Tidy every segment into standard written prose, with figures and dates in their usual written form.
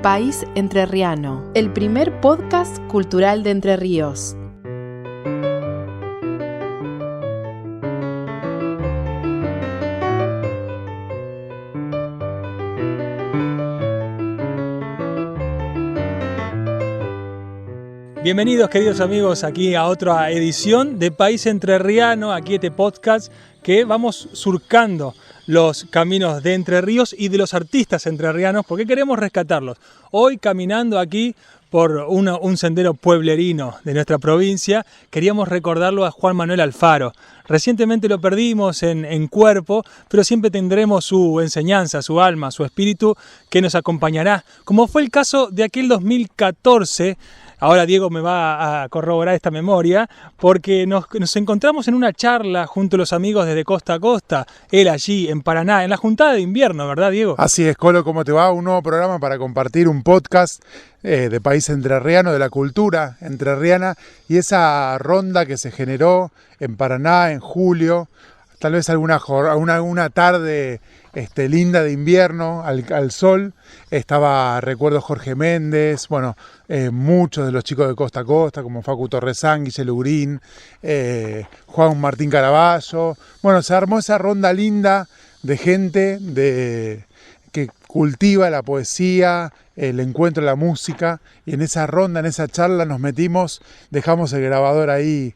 País Entrerriano, el primer podcast cultural de Entre Ríos. Bienvenidos, queridos amigos, aquí a otra edición de País Entrerriano, aquí este podcast que vamos surcando los caminos de Entre Ríos y de los artistas entrerrianos porque queremos rescatarlos. Hoy, caminando aquí por un sendero pueblerino de nuestra provincia, queríamos recordarlo a Juan Manuel Alfaro. Recientemente lo perdimos en cuerpo, pero siempre tendremos su enseñanza, su alma, su espíritu que nos acompañará, como fue el caso de aquel 2014. Ahora Diego me va a corroborar esta memoria, porque nos encontramos en una charla junto a los amigos desde costa a costa, él allí en Paraná, en la juntada de invierno, ¿verdad, Diego? Así es, Colo, ¿cómo te va? Un nuevo programa para compartir un podcast de País Entrerriano, de la cultura entrerriana, y esa ronda que se generó en Paraná en julio, tal vez alguna tarde linda de invierno, al sol. Recuerdo Jorge Méndez, muchos de los chicos de costa a costa, como Facu Torresán, Guille Lugrín, Juan Martín Caraballo. Se armó esa ronda linda de gente que cultiva la poesía, el encuentro, la música, y en esa ronda, en esa charla nos metimos, dejamos el grabador ahí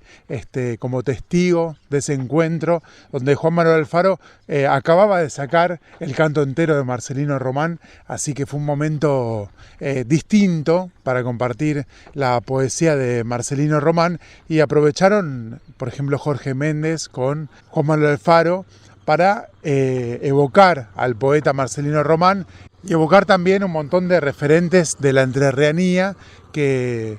como testigo de ese encuentro, donde Juan Manuel Alfaro acababa de sacar el canto entero de Marcelino Román, así que fue un momento distinto para compartir la poesía de Marcelino Román, y aprovecharon, por ejemplo, Jorge Méndez con Juan Manuel Alfaro para evocar al poeta Marcelino Román y evocar también un montón de referentes de la entrerrianía que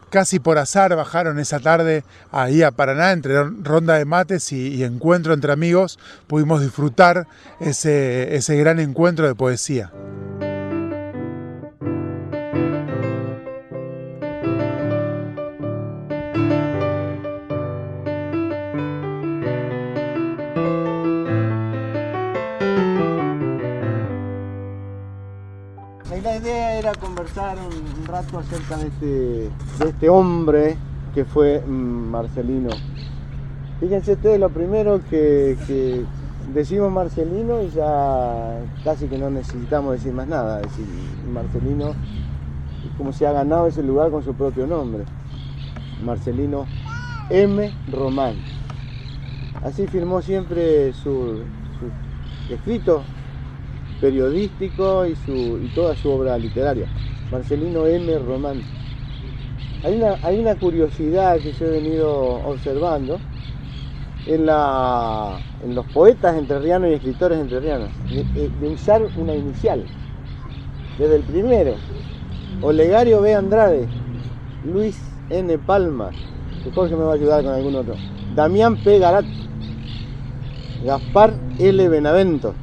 casi por azar bajaron esa tarde ahí a Paraná, entre ronda de mates y encuentro entre amigos, pudimos disfrutar ese gran encuentro de poesía. La idea era conversar un rato acerca de este hombre que fue Marcelino. Fíjense ustedes, lo primero que decimos Marcelino y ya casi que no necesitamos decir más nada. Es decir, Marcelino, como se ha ganado ese lugar con su propio nombre. Marcelino M. Román. Así firmó siempre su escrito periodístico y toda su obra literaria. Marcelino M. Román. Hay una curiosidad que yo he venido observando en los poetas entrerrianos y escritores entrerrianos, de usar una inicial. Desde el primero, Olegario B. Andrade, Luis N. Palma, que Jorge me va a ayudar con algún otro, Damián P. Garat, Gaspar L. Benavento,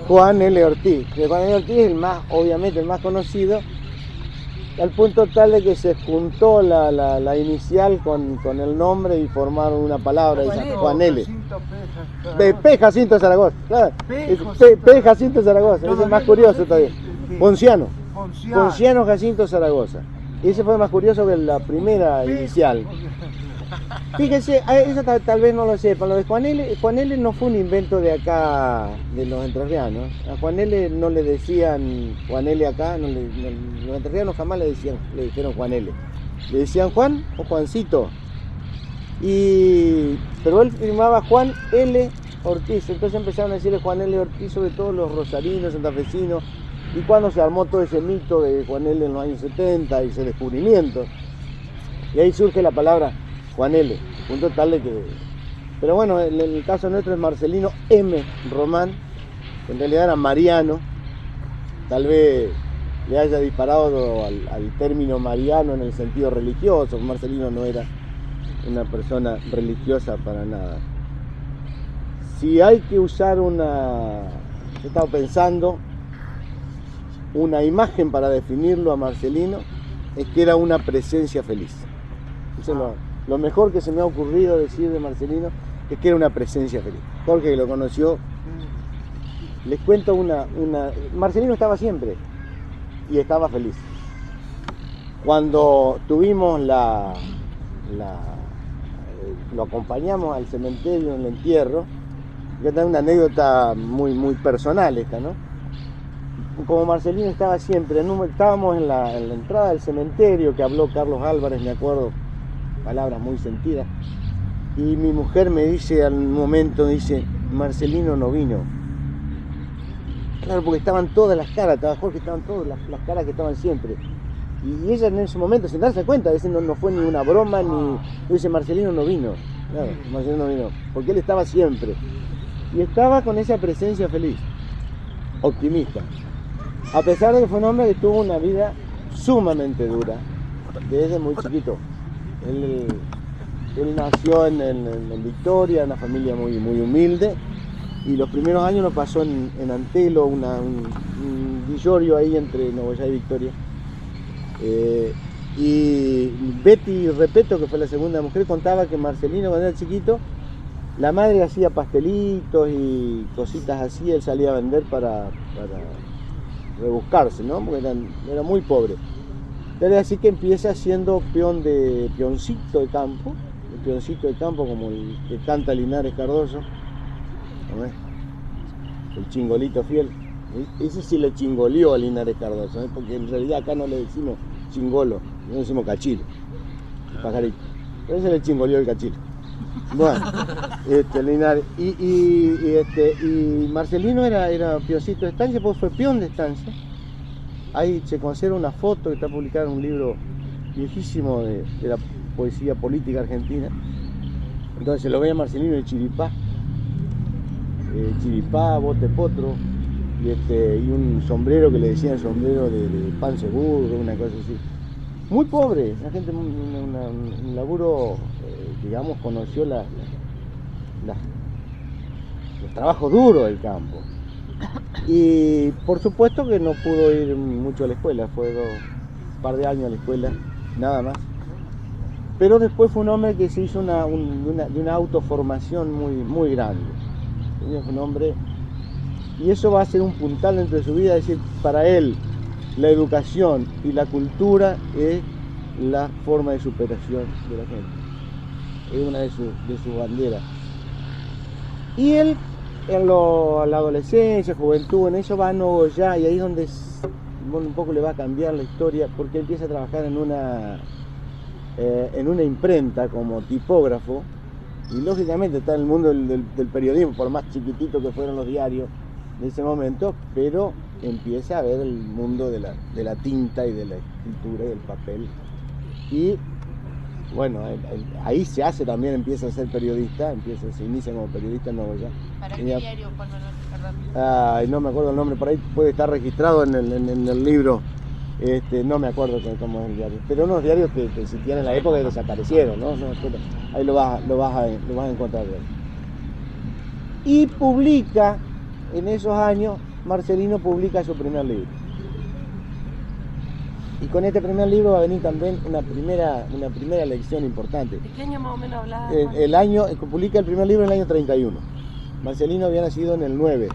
Juan L. Ortiz. Juan L. Ortiz es obviamente el más conocido, al punto tal de que se juntó la inicial con el nombre y formaron una palabra, Juan L. P. Jacinto Zaragoza, claro. P. Jacinto Zaragoza, ese es más curioso todavía. Ponciano Jacinto Zaragoza. Y ese fue más curioso que la primera inicial. Fíjense, eso tal vez no lo sepan, lo de Juan L. No fue un invento de acá, de los entrerrianos. A Juan L. no le decían Juan L. acá, los entrerrianos jamás le dijeron Juan L. Le decían Juan o Juancito. Pero él firmaba Juan L. Ortiz, entonces empezaron a decirle Juan L. Ortiz, sobre todo los rosarinos, santafesinos, y cuando se armó todo ese mito de Juan L. en los años 70 y ese descubrimiento, y ahí surge la palabra Juan L., punto tal de que... Pero bueno, en el caso nuestro es Marcelino M. Román, que en realidad era Mariano, tal vez le haya disparado al término mariano en el sentido religioso. Marcelino no era una persona religiosa para nada. Si hay que usar yo he estado pensando, una imagen para definirlo a Marcelino, es que era una presencia feliz. Eso es lo mejor que se me ha ocurrido decir de Marcelino, es que era una presencia feliz. Jorge, que lo conoció, les cuento Marcelino estaba siempre y estaba feliz. Cuando tuvimos lo acompañamos al cementerio en el entierro, que es una anécdota muy, muy personal esta, ¿no? Como Marcelino estaba siempre, estábamos en la entrada del cementerio, que habló Carlos Álvarez, me acuerdo, palabras muy sentidas, y mi mujer me dice al momento, dice, Marcelino no vino. Claro, porque estaban todas las caras, estaba Jorge, estaban todas las caras que estaban siempre. Y ella en ese momento, sin darse cuenta, a veces no fue ni una broma, ni... Dice, Marcelino no vino. Claro, Marcelino no vino, porque él estaba siempre. Y estaba con esa presencia feliz, optimista. A pesar de que fue un hombre que tuvo una vida sumamente dura, desde muy chiquito. Él nació en Victoria, una familia muy, muy humilde, y los primeros años lo pasó en Antelo, un villorio ahí entre Nogoyá y Victoria. Y Betty Repeto, que fue la segunda mujer, contaba que Marcelino, cuando era chiquito, la madre hacía pastelitos y cositas así, él salía a vender para rebuscarse, ¿no? Porque era muy pobre. Entonces así que empieza siendo peoncito de campo, el peoncito de campo como el que canta Linares Cardoso, ¿no? El chingolito fiel. Ese sí le chingoleó a Linares Cardoso, ¿eh? Porque en realidad acá no le decimos chingolo, no le decimos cachilo, el pajarito. Pero ese le chingoleó el cachilo. Bueno, Linares. Y Marcelino era peoncito de estancia, porque fue peón de estancia. Ahí se conserva una foto que está publicada en un libro viejísimo de la poesía política argentina. Entonces se lo ve a Marcelino de Chiripá, bote potro, y un sombrero que le decían sombrero de pan seguro, una cosa así. Muy pobre, la gente, un laburo, digamos, conoció los trabajos duros del campo. Y por supuesto que no pudo ir mucho a la escuela, fue un par de años a la escuela, nada más. Pero después fue un hombre que se hizo una autoformación muy, muy grande. Fue un hombre, y eso va a ser un puntal dentro de su vida, es decir, para él la educación y la cultura es la forma de superación de la gente. Es una de sus banderas. Y él, en la adolescencia, juventud, en eso va a Nogoyá, y ahí es donde un poco le va a cambiar la historia, porque empieza a trabajar en una imprenta como tipógrafo, y lógicamente está en el mundo del periodismo, por más chiquitito que fueron los diarios de ese momento, pero empieza a ver el mundo de la tinta y de la escritura y del papel. Y bueno, ahí se hace también, empieza a ser periodista, se inicia como periodista en Nogoyá. ¿Para qué diario, Juan Manuel? No me acuerdo el nombre, por ahí puede estar registrado en el libro, no me acuerdo cómo es el diario, pero unos diarios que existían en la época y desaparecieron, ¿no? Ahí lo vas a encontrar. Y publica, en esos años, Marcelino publica su primer libro. Y con este primer libro va a venir también una primera lección importante. ¿De qué año más o menos hablaba? Publica el primer libro en el año 31. Marcelino había nacido en el 9.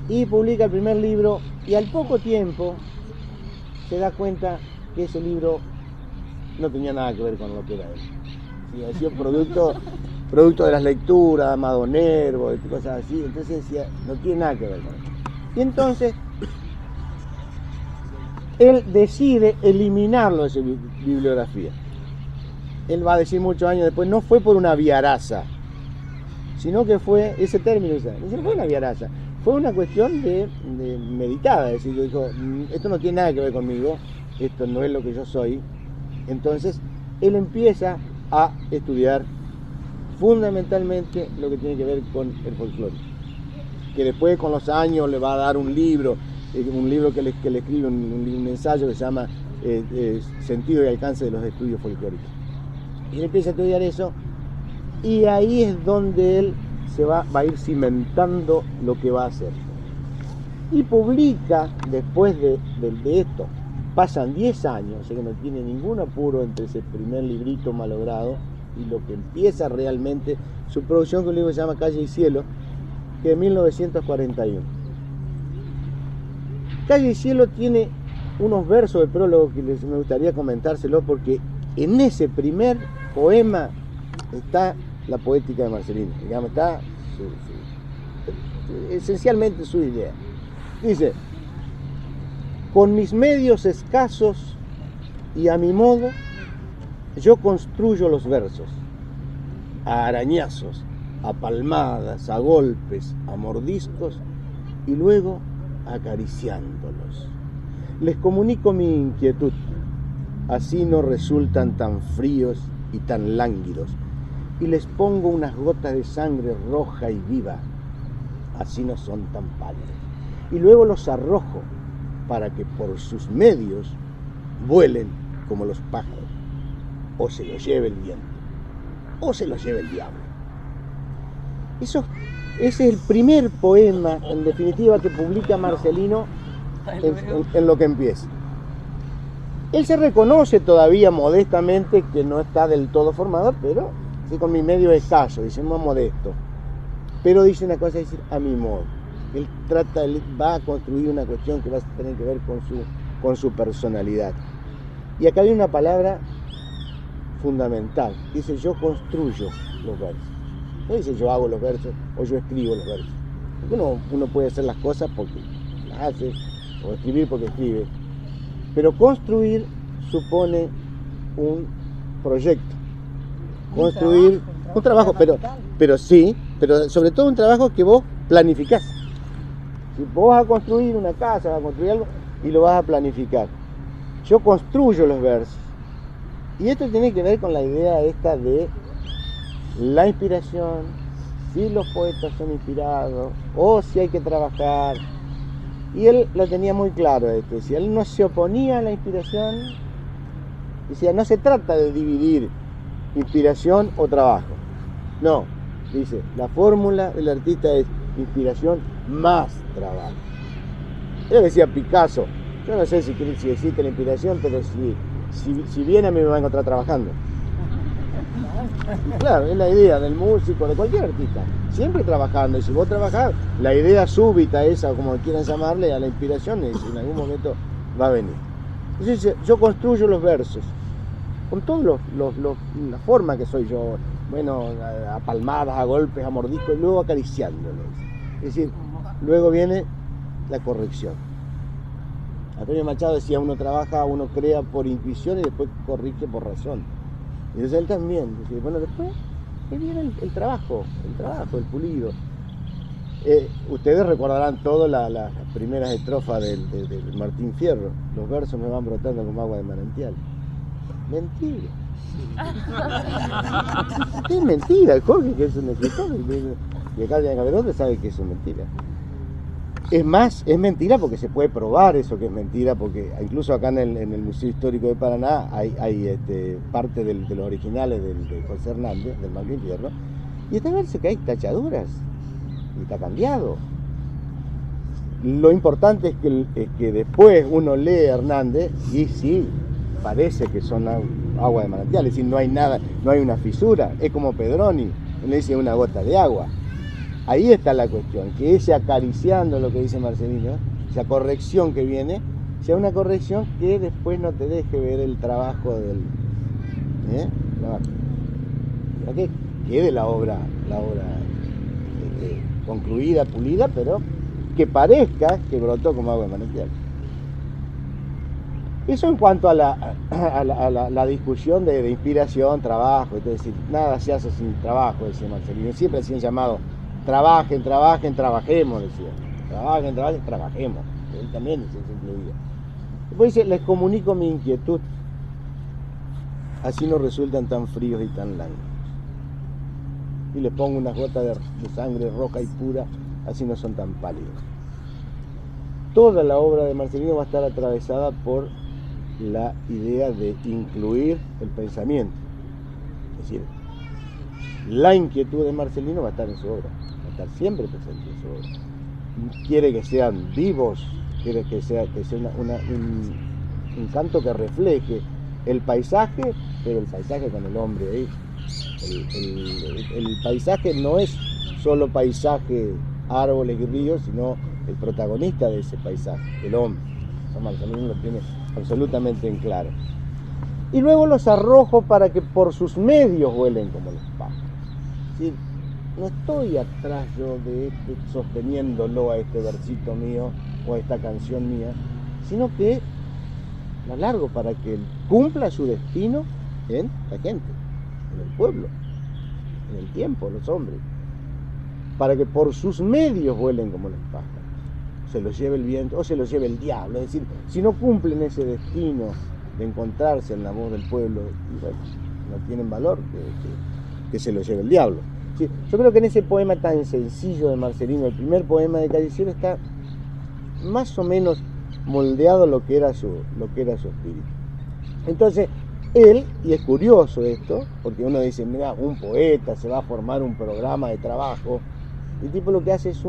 Y publica el primer libro, y al poco tiempo se da cuenta que ese libro no tenía nada que ver con lo que era él. Sí, había sido producto de las lecturas, Amado Nervo, y cosas así. Entonces decía, no tiene nada que ver con eso. Y entonces él decide eliminarlo de su bibliografía. Él va a decir muchos años después, no fue por una viaraza, sino que fue, ese término, no fue una viaraza, fue una cuestión de meditada, es decir, dijo, esto no tiene nada que ver conmigo, esto no es lo que yo soy. Entonces él empieza a estudiar fundamentalmente lo que tiene que ver con el folclore, que después con los años le va a dar un libro que le escribe un ensayo que se llama Sentido y alcance de los estudios folclóricos. Y él empieza a estudiar eso, y ahí es donde él se va a ir cimentando lo que va a hacer. Y publica, después de esto, pasan 10 años, o sea que no tiene ningún apuro entre ese primer librito malogrado y lo que empieza realmente su producción, con un libro que se llama Calle y Cielo, que es 1941. Calle y Cielo tiene unos versos de prólogo que me gustaría comentárselos, porque en ese primer poema está la poética de Marcelino, digamos, está esencialmente su idea. Dice: con mis medios escasos y a mi modo, yo construyo los versos, a arañazos, a palmadas, a golpes, a mordiscos, y luego acariciándolos. Les comunico mi inquietud, así no resultan tan fríos y tan lánguidos, y les pongo unas gotas de sangre roja y viva, así no son tan pálidos, y luego los arrojo para que por sus medios vuelen como los pájaros, o se los lleve el viento, o se los lleve el diablo. Ese es el primer poema, en definitiva, que publica Marcelino en lo que empieza. Él se reconoce todavía modestamente que no está del todo formado, pero sí, con mi medio escaso, dice, más modesto. Pero dice una cosa, es decir, a mi modo. Él va a construir una cuestión que va a tener que ver con su personalidad. Y acá hay una palabra fundamental. Dice: yo construyo los versos. No dice yo hago los versos o yo escribo los versos. Porque uno puede hacer las cosas porque las hace, o escribir porque escribe. Pero construir supone un proyecto. Construir un trabajo, pero sí, pero sobre todo un trabajo que vos planificás. Si vos vas a construir una casa, vas a construir algo y lo vas a planificar. Yo construyo los versos. Y esto tiene que ver con la idea esta de la inspiración, si los poetas son inspirados o si hay que trabajar. Y él lo tenía muy claro esto, decía, él no se oponía a la inspiración, decía, no se trata de dividir inspiración o trabajo. No, dice, la fórmula del artista es inspiración más trabajo. Él decía Picasso, yo no sé si existe la inspiración, pero si viene a mí me va a encontrar trabajando. Claro, es la idea del músico, de cualquier artista, siempre trabajando. Y si vos trabajás, la idea súbita esa, o como quieran llamarle, a la inspiración, en algún momento va a venir. Entonces yo construyo los versos, con toda la forma que soy yo, bueno, a palmadas, a golpes, a mordiscos, y luego acariciándolos. Es decir, luego viene la corrección. Antonio Machado decía, uno crea por intuición y después corrige por razón. Y entonces él también, decía, bueno, después viene el trabajo, el pulido. Ustedes recordarán todas las primeras estrofas de Martín Fierro. Los versos me van brotando como agua de manantial. Mentira. Es mentira, Jorge, que es un escritor. Y acá de Caberón sabe que eso es mentira. Es más, es mentira porque se puede probar eso que es mentira, porque incluso acá en el Museo Histórico de Paraná hay parte de los originales de José Hernández, del Martín Fierro, y está a verse que hay tachaduras, y está cambiado. Lo importante es que después uno lee a Hernández y sí, parece que son agua de manantial, es decir, no hay nada, no hay una fisura, es como Pedroni, le dice una gota de agua. Ahí está la cuestión, que ese acariciando lo que dice Marcelino, esa corrección que viene, sea una corrección que después no te deje ver el trabajo para que quede la obra concluida, pulida, pero que parezca que brotó como agua de manantial. Eso en cuanto a la discusión de inspiración, trabajo, es decir, nada se hace sin trabajo, decía Marcelino, siempre hacían llamado trabajen, trabajemos, decía. Trabajen, trabajemos. Él también se incluía. Después dice, les comunico mi inquietud. Así no resultan tan fríos y tan lánguidos. Y les pongo unas gotas de sangre roja y pura, así no son tan pálidos. Toda la obra de Marcelino va a estar atravesada por la idea de incluir el pensamiento. Es decir, la inquietud de Marcelino va a estar en su obra. Estar siempre presente en su obra. Quiere que sean vivos, quiere que sea un canto que refleje el paisaje, pero el paisaje con el hombre ahí. El paisaje no es solo paisaje, árboles y ríos, sino el protagonista de ese paisaje, el hombre. Marcelino lo tiene absolutamente en claro. Y luego los arrojo para que por sus medios vuelen como los pájaros. Es decir, no estoy atrás yo de sosteniéndolo a este versito mío o a esta canción mía, sino que la largo para que cumpla su destino en la gente, en el pueblo, en el tiempo, los hombres, para que por sus medios vuelen como los pájaros, se los lleve el viento o se los lleve el diablo. Es decir, si no cumplen ese destino de encontrarse en la voz del pueblo, y bueno, no tienen valor, que se los lleve el diablo. Sí, yo creo que en ese poema tan sencillo de Marcelino, el primer poema de Calle Cielo, está más o menos moldeado lo que era su espíritu. Entonces, él, y es curioso esto, porque uno dice, mira, un poeta se va a formar un programa de trabajo, y el tipo lo que hace es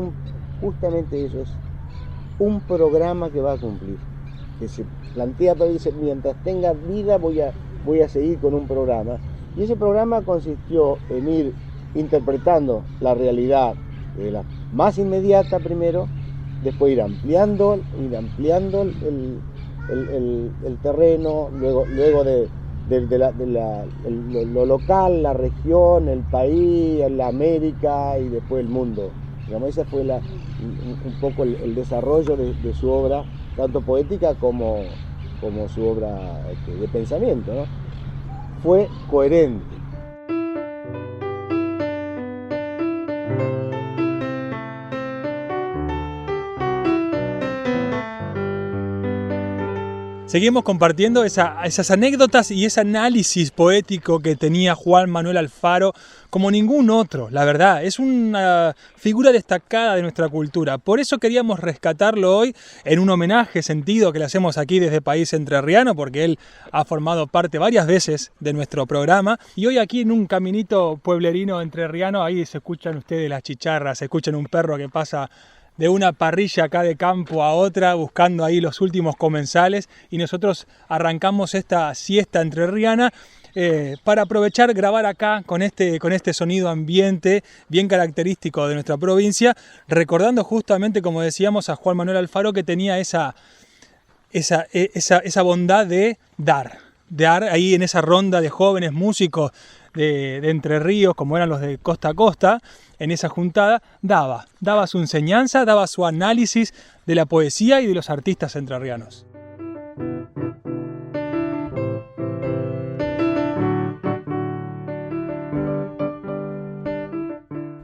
justamente eso, es un programa que va a cumplir, que se plantea, pero dice, mientras tenga vida voy a seguir con un programa, y ese programa consistió en ir interpretando la realidad de la más inmediata primero, después ir ampliando el terreno, luego de lo local, la región, el país, la América y después el mundo. Digamos, ese fue un poco el desarrollo de su obra, tanto poética como su obra de pensamiento, ¿no? Fue coherente. Seguimos compartiendo esas anécdotas y ese análisis poético que tenía Juan Manuel Alfaro como ningún otro, la verdad. Es una figura destacada de nuestra cultura. Por eso queríamos rescatarlo hoy en un homenaje sentido que le hacemos aquí desde País Entrerriano, porque él ha formado parte varias veces de nuestro programa. Y hoy aquí en un caminito pueblerino entrerriano, ahí se escuchan ustedes las chicharras, se escuchan un perro que pasa de una parrilla acá de campo a otra, buscando ahí los últimos comensales, y nosotros arrancamos esta siesta entrerriana para aprovechar grabar acá con este sonido ambiente bien característico de nuestra provincia, recordando justamente, como decíamos, a Juan Manuel Alfaro, que tenía esa bondad de dar ahí en esa ronda de jóvenes músicos de Entre Ríos, como eran los de Costa a Costa. En esa juntada daba su enseñanza, daba su análisis de la poesía y de los artistas entrerrianos.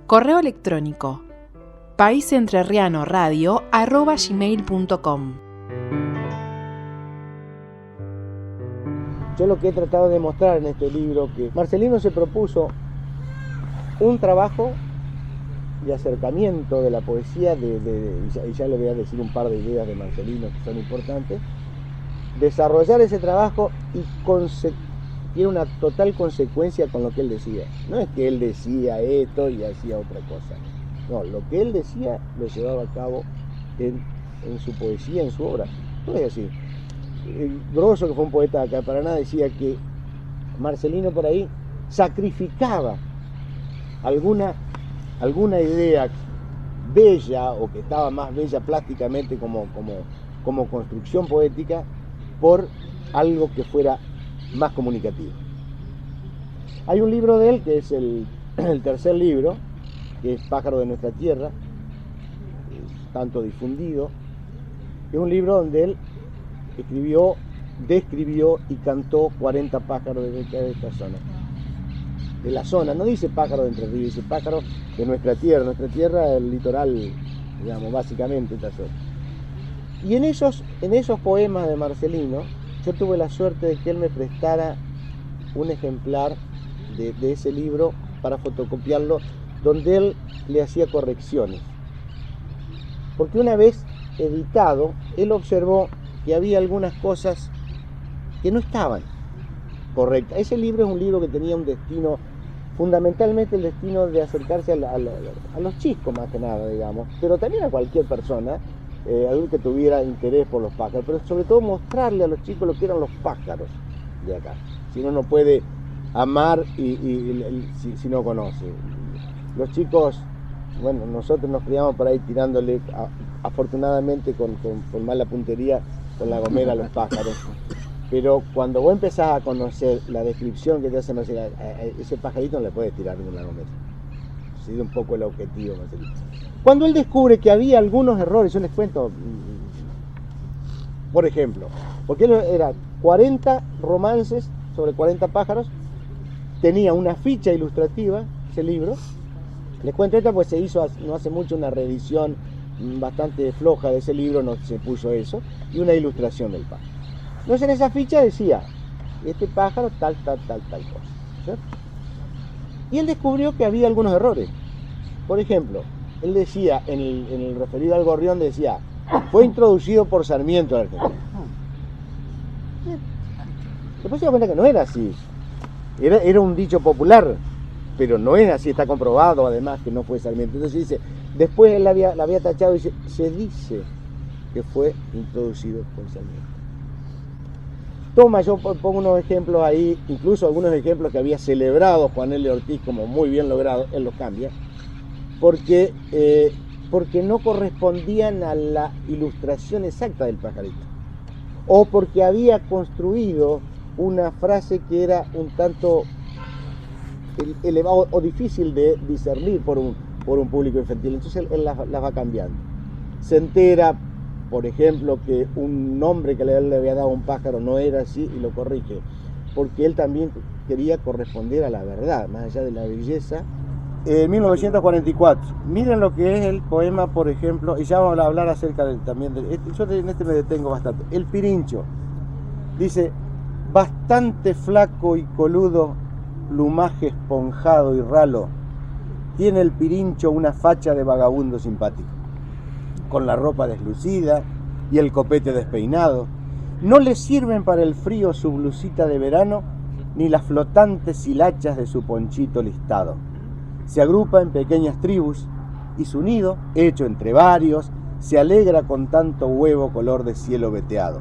Correo electrónico paisentrerrianoradio@gmail.com. Yo lo que he tratado de mostrar en este libro, que Marcelino se propuso un trabajo de acercamiento de la poesía, y ya le voy a decir un par de ideas de Marcelino que son importantes, desarrollar ese trabajo y tiene una total consecuencia con lo que él decía. No es que él decía esto y hacía otra cosa. No, lo que él decía lo llevaba a cabo en su poesía, en su obra. No es así. Grosso, que fue un poeta de acá de Paraná, decía que Marcelino por ahí sacrificaba alguna idea bella, o que estaba más bella plásticamente como construcción poética, por algo que fuera más comunicativo. Hay un libro de él que es el tercer libro, que es Pájaro de nuestra tierra, tanto difundido. Es un libro donde él describió y cantó 40 pájaros de esta zona. De la zona, no dice pájaro de Entre Ríos, dice pájaro de nuestra tierra el litoral, digamos, básicamente esta zona. Y en esos poemas de Marcelino, yo tuve la suerte de que él me prestara un ejemplar de ese libro para fotocopiarlo, donde él le hacía correcciones. Porque una vez editado, él observó que había algunas cosas que no estaban correctas. Ese libro es un libro que tenía un destino, fundamentalmente el destino de acercarse a los chicos, más que nada, digamos, pero también a cualquier persona que tuviera interés por los pájaros, pero sobre todo mostrarle a los chicos lo que eran los pájaros de acá. Si uno no puede amar si no conoce. Los chicos, bueno, nosotros nos criamos por ahí tirándole afortunadamente con mala puntería, con la gomera a los pájaros. Pero cuando vos empezás a conocer la descripción que te hace Marcelino, ese pajarito no le puedes tirar con la gomera. Ha sido un poco el objetivo, Marcelino. Cuando él descubre que había algunos errores, yo les cuento, por ejemplo, porque él era 40 romances sobre 40 pájaros, tenía una ficha ilustrativa, ese libro. Les cuento esto porque se hizo no hace mucho una reedición bastante floja de ese libro, no se puso eso, y una ilustración del pájaro. Entonces en esa ficha decía, este pájaro tal cosa, ¿cierto? Y él descubrió que había algunos errores. Por ejemplo, él decía, en el referido al gorrión, decía, fue introducido por Sarmiento en Argentina. Después se dio cuenta que no era así. Era un dicho popular, pero no es así, está comprobado además que no fue Sarmiento. Entonces dice, después él la había tachado y dice, se dice que fue introducido por Sarmiento. Toma, yo pongo unos ejemplos ahí, incluso algunos ejemplos que había celebrado Juan L. Ortiz como muy bien logrado, él los cambia, porque no correspondían a la ilustración exacta del pajarito, o porque había construido una frase que era un tanto elevado o difícil de discernir por un público infantil. Entonces él las va cambiando. Se entera, por ejemplo, que un nombre que él le había dado a un pájaro no era así y lo corrige, porque él también quería corresponder a la verdad, más allá de la belleza. En 1944, miren lo que es el poema, por ejemplo, y ya vamos a hablar acerca también de yo en este me detengo bastante. El Pirincho dice, bastante flaco y coludo, plumaje esponjado y ralo, tiene el Pirincho una facha de vagabundo simpático, con la ropa deslucida y el copete despeinado. No le sirven para el frío su blusita de verano, ni las flotantes hilachas de su ponchito listado. Se agrupa en pequeñas tribus, y su nido, hecho entre varios, se alegra con tanto huevo color de cielo veteado.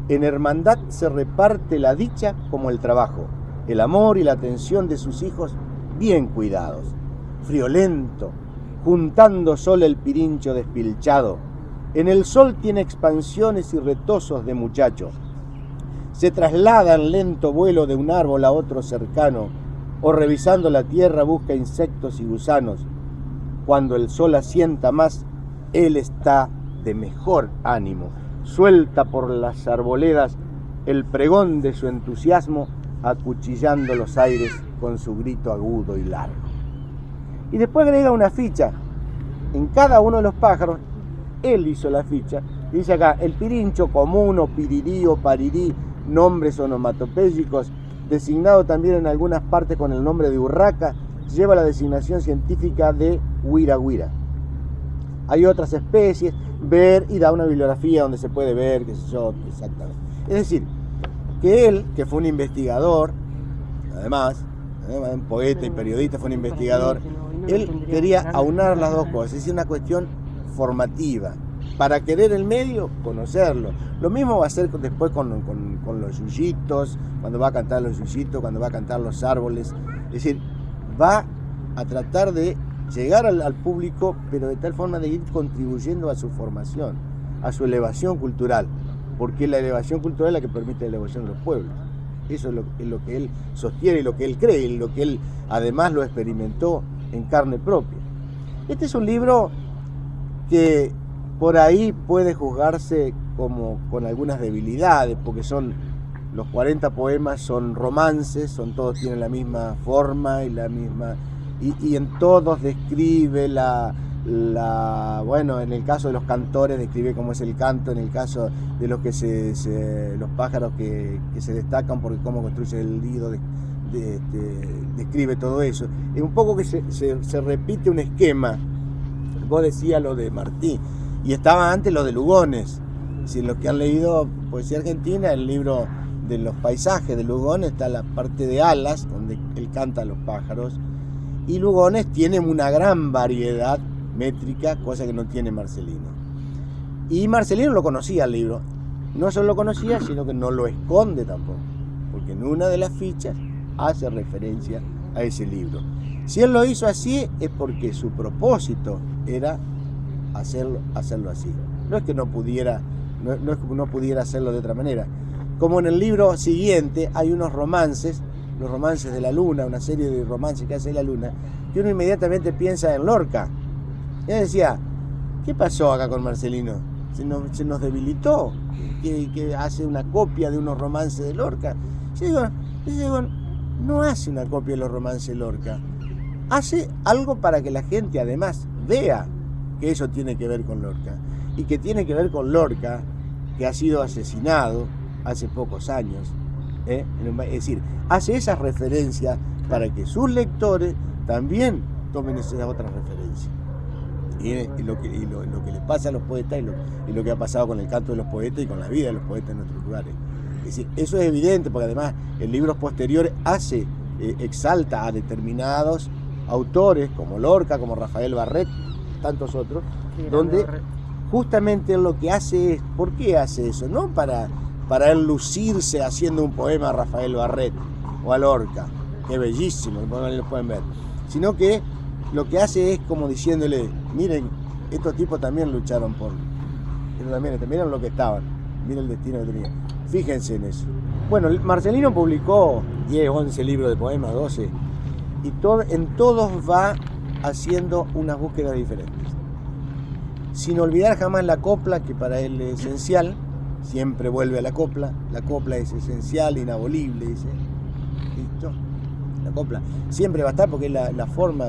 En hermandad se reparte la dicha como el trabajo, el amor y la atención de sus hijos bien cuidados. Friolento, juntando sol el Pirincho despilchado, en el sol tiene expansiones y retosos de muchacho. Se traslada en lento vuelo de un árbol a otro cercano, o revisando la tierra busca insectos y gusanos. Cuando el sol asienta más, él está de mejor ánimo. Suelta por las arboledas el pregón de su entusiasmo, acuchillando los aires con su grito agudo y largo. Y después agrega una ficha. En cada uno de los pájaros, él hizo la ficha. Dice acá, el pirincho común o pirirí o parirí, nombres onomatopéyicos, designado también en algunas partes con el nombre de urraca, lleva la designación científica de huirahuira. Hay otras especies, ver, y da una bibliografía donde se puede ver, qué sé yo, exactamente. Es decir, que él, que fue un investigador, además, un poeta y periodista, fue un investigador, él quería aunar las dos cosas, es decir, una cuestión formativa. Para querer el medio, conocerlo. Lo mismo va a ser después con los yuyitos, cuando va a cantar los yuyitos, cuando va a cantar los árboles. Es decir, va a tratar de llegar al público, pero de tal forma de ir contribuyendo a su formación, a su elevación cultural, porque la elevación cultural es la que permite la elevación de los pueblos. Eso es lo que él sostiene y lo que él cree y lo que él además lo experimentó en carne propia. Este es un libro que por ahí puede juzgarse como con algunas debilidades, porque son los 40 poemas, son romances, todos tienen la misma forma y la misma, y en todos describe bueno, en el caso de los cantores describe cómo es el canto, en el caso de los los pájaros que se destacan por cómo construye el nido, describe todo eso. Es un poco que se repite un esquema. Vos decías lo de Martí, y estaba antes lo de Lugones. Si los que han leído poesía argentina, el libro de los paisajes de Lugones, está la parte de alas, donde él canta a los pájaros, y Lugones tiene una gran variedad métrica, cosa que no tiene Marcelino. Y Marcelino lo conocía el libro, no solo lo conocía, sino que no lo esconde tampoco, porque en una de las fichas hace referencia a ese libro. Si él lo hizo así es porque su propósito era hacerlo así. No es que no pudiera, no es que no pudiera hacerlo de otra manera. Como en el libro siguiente hay unos romances, los romances de la Luna, una serie de romances que hace la Luna, que uno inmediatamente piensa en Lorca. Y él decía, ¿qué pasó acá con Marcelino? Se nos debilitó, que hace una copia de unos romances de Lorca. Yo digo, no hace una copia de los romances de Lorca, hace algo para que la gente además vea que eso tiene que ver con Lorca, y que tiene que ver con Lorca, que ha sido asesinado hace pocos años. Es decir, hace esas referencias para que sus lectores también tomen esas otras referencias. Y lo que les pasa a los poetas y lo que ha pasado con el canto de los poetas y con la vida de los poetas en otros lugares. Es decir, eso es evidente porque además en libros posteriores exalta a determinados autores como Lorca, como Rafael Barret, tantos otros, donde justamente lo que hace es, ¿por qué hace eso? No para él lucirse haciendo un poema a Rafael Barret o a Lorca, que es bellísimo, lo pueden ver, sino que lo que hace es como diciéndole, miren, estos tipos también lucharon miren lo que estaban, miren el destino que tenían, fíjense en eso. Bueno, Marcelino publicó 10, 11 libros de poemas, 12, y en todos va haciendo unas búsquedas diferentes. Sin olvidar jamás la copla, que para él es esencial, siempre vuelve a la copla es esencial, inabolible, dice. ¿Listo? La copla siempre va a estar porque es la forma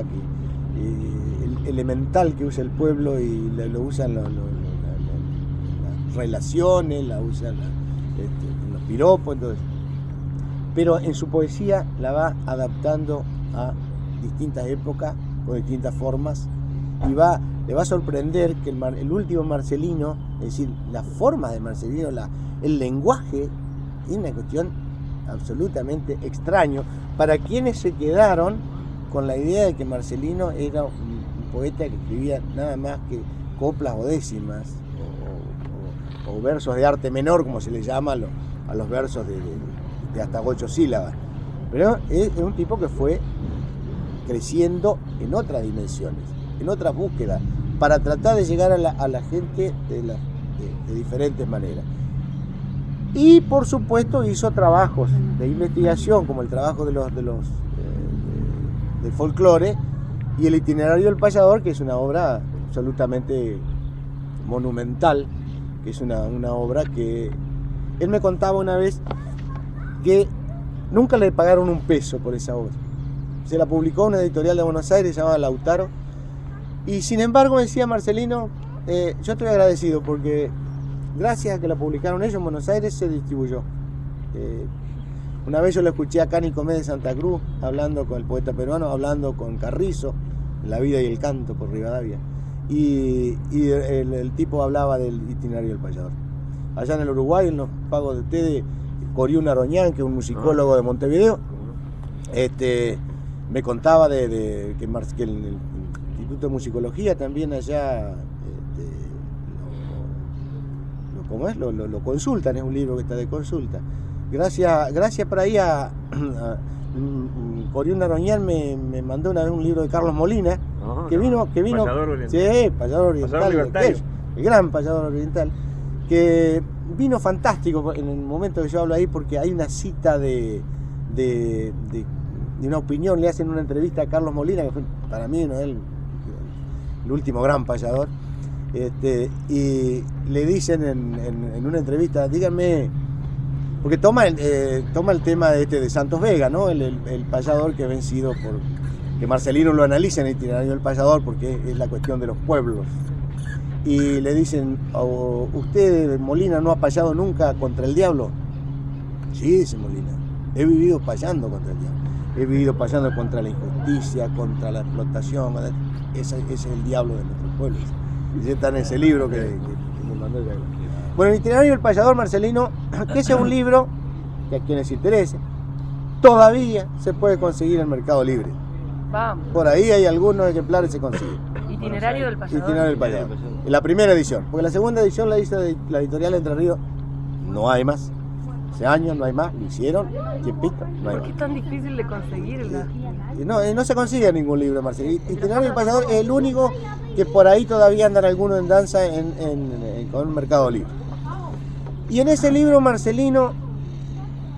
elemental que usa el pueblo y lo usan las relaciones, la usan los piropos, entonces. Pero en su poesía la va adaptando a distintas épocas, con distintas formas, y le va a sorprender que el último Marcelino, es decir, la forma de Marcelino, el lenguaje, es una cuestión absolutamente extraño para quienes se quedaron con la idea de que Marcelino era un poeta que escribía nada más que coplas o décimas o versos de arte menor, como se les llama a los versos de hasta 8 sílabas. Pero es un tipo que fue creciendo en otras dimensiones, en otras búsquedas, para tratar de llegar a la gente de diferentes maneras. Y por supuesto hizo trabajos de investigación, como el trabajo del folclore, y el Itinerario del Payador, que es una obra absolutamente monumental, que es una obra que él me contaba una vez que nunca le pagaron un peso por esa obra. Se la publicó una editorial de Buenos Aires llamada Lautaro, y sin embargo decía Marcelino, yo estoy agradecido porque gracias a que la publicaron ellos en Buenos Aires se distribuyó. Una vez yo lo escuché a Cani Comé de Santa Cruz, hablando con el poeta peruano, hablando con Carrizo, La vida y el canto por Rivadavia, y el tipo hablaba del Itinerario del Payador. Allá en el Uruguay, en los pagos de ustedes, Coriún Aroñán, que es un musicólogo de Montevideo, me contaba que el Instituto de Musicología también allá lo consultan, es un libro que está de consulta. Gracias por ahí a Coriún Aroñán me mandó una vez un libro de Carlos Molina, que vino Payador Oriental. Sí, Payador Oriental, el gran Payador Oriental, que vino fantástico en el momento que yo hablo ahí, porque hay una cita de una opinión, le hacen una entrevista a Carlos Molina, que fue para mí el último gran payador, y le dicen en una entrevista, díganme, porque toma el tema de Santos Vega, ¿no? El payador que ha vencido que Marcelino lo analiza en el Itinerario del Payador, porque es la cuestión de los pueblos. Y le dicen, ¿usted, Molina, no ha payado nunca contra el diablo? Sí, dice Molina, he vivido payando contra el diablo. He vivido payando contra la injusticia, contra la explotación. Ese es el diablo de nuestros pueblos. Y está en ese libro que me mandó el diablo. Bueno, el Itinerario del Payador, Marcelino, que ese es un libro que a quienes interese, todavía se puede conseguir en el Mercado Libre. Vamos. Por ahí hay algunos ejemplares que se consiguen. Itinerario del Payador. Itinerario del Payador. En la primera edición, porque la segunda edición la hizo la editorial Entre Ríos, no hay más. Hace años no hay más, lo hicieron, tiempito, no hay ¿Por qué es tan difícil de conseguirla? más. No se consigue ningún libro de Marcelino. Itinerario del Payador es el único que por ahí todavía andan algunos en danza con Mercado Libre. Y en ese libro Marcelino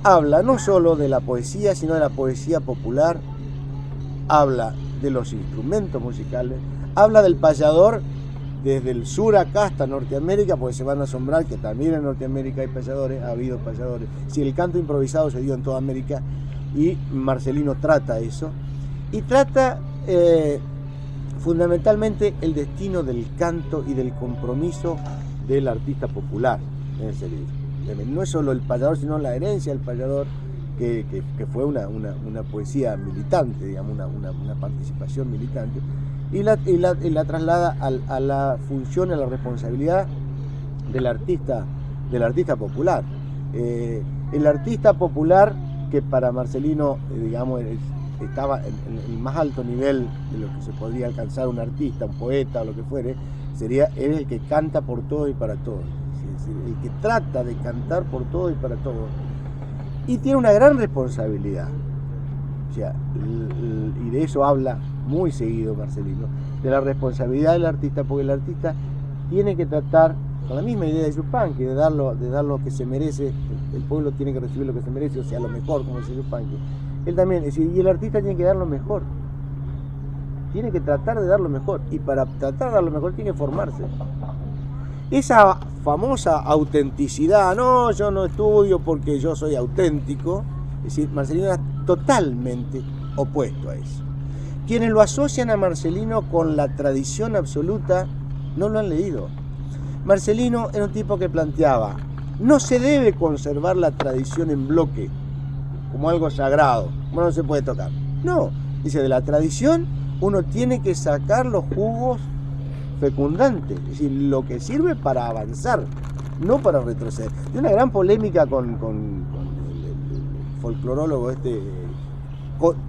habla no solo de la poesía, sino de la poesía popular, habla de los instrumentos musicales, habla del payador desde el sur acá hasta Norteamérica, porque se van a asombrar que también en Norteamérica hay payadores, ha habido payadores. Sí, el canto improvisado se dio en toda América y Marcelino trata eso. Y trata fundamentalmente el destino del canto y del compromiso del artista popular en ese libro. No es solo el payador, sino la herencia del payador, que fue una poesía militante, digamos, una participación militante, y la traslada a la función, a la responsabilidad del artista popular. El artista popular, que para Marcelino, digamos, estaba en el más alto nivel de lo que se podría alcanzar un artista, un poeta o lo que fuere, es el que canta por todos y para todos. Es decir, el que trata de cantar por todos y para todos. Y tiene una gran responsabilidad. O sea, y de eso habla muy seguido Marcelino, de la responsabilidad del artista, porque el artista tiene que tratar con la misma idea de Yupanqui, de dar lo que se merece. El pueblo tiene que recibir lo que se merece, o sea, lo mejor, como dice Yupanqui. Él también, es decir, y el artista tiene que dar lo mejor. Tiene que tratar de dar lo mejor, y para tratar de dar lo mejor tiene que formarse. Esa famosa autenticidad, no, yo no estudio porque yo soy auténtico, es decir, Marcelino era totalmente opuesto a eso. Quienes lo asocian a Marcelino con la tradición absoluta no lo han leído. Marcelino era un tipo que planteaba, no se debe conservar la tradición en bloque, como algo sagrado, como no se puede tocar. No, dice, de la tradición uno tiene que sacar los jugos fecundantes, es decir, lo que sirve para avanzar, no para retroceder. Hay una gran polémica con el folclorólogo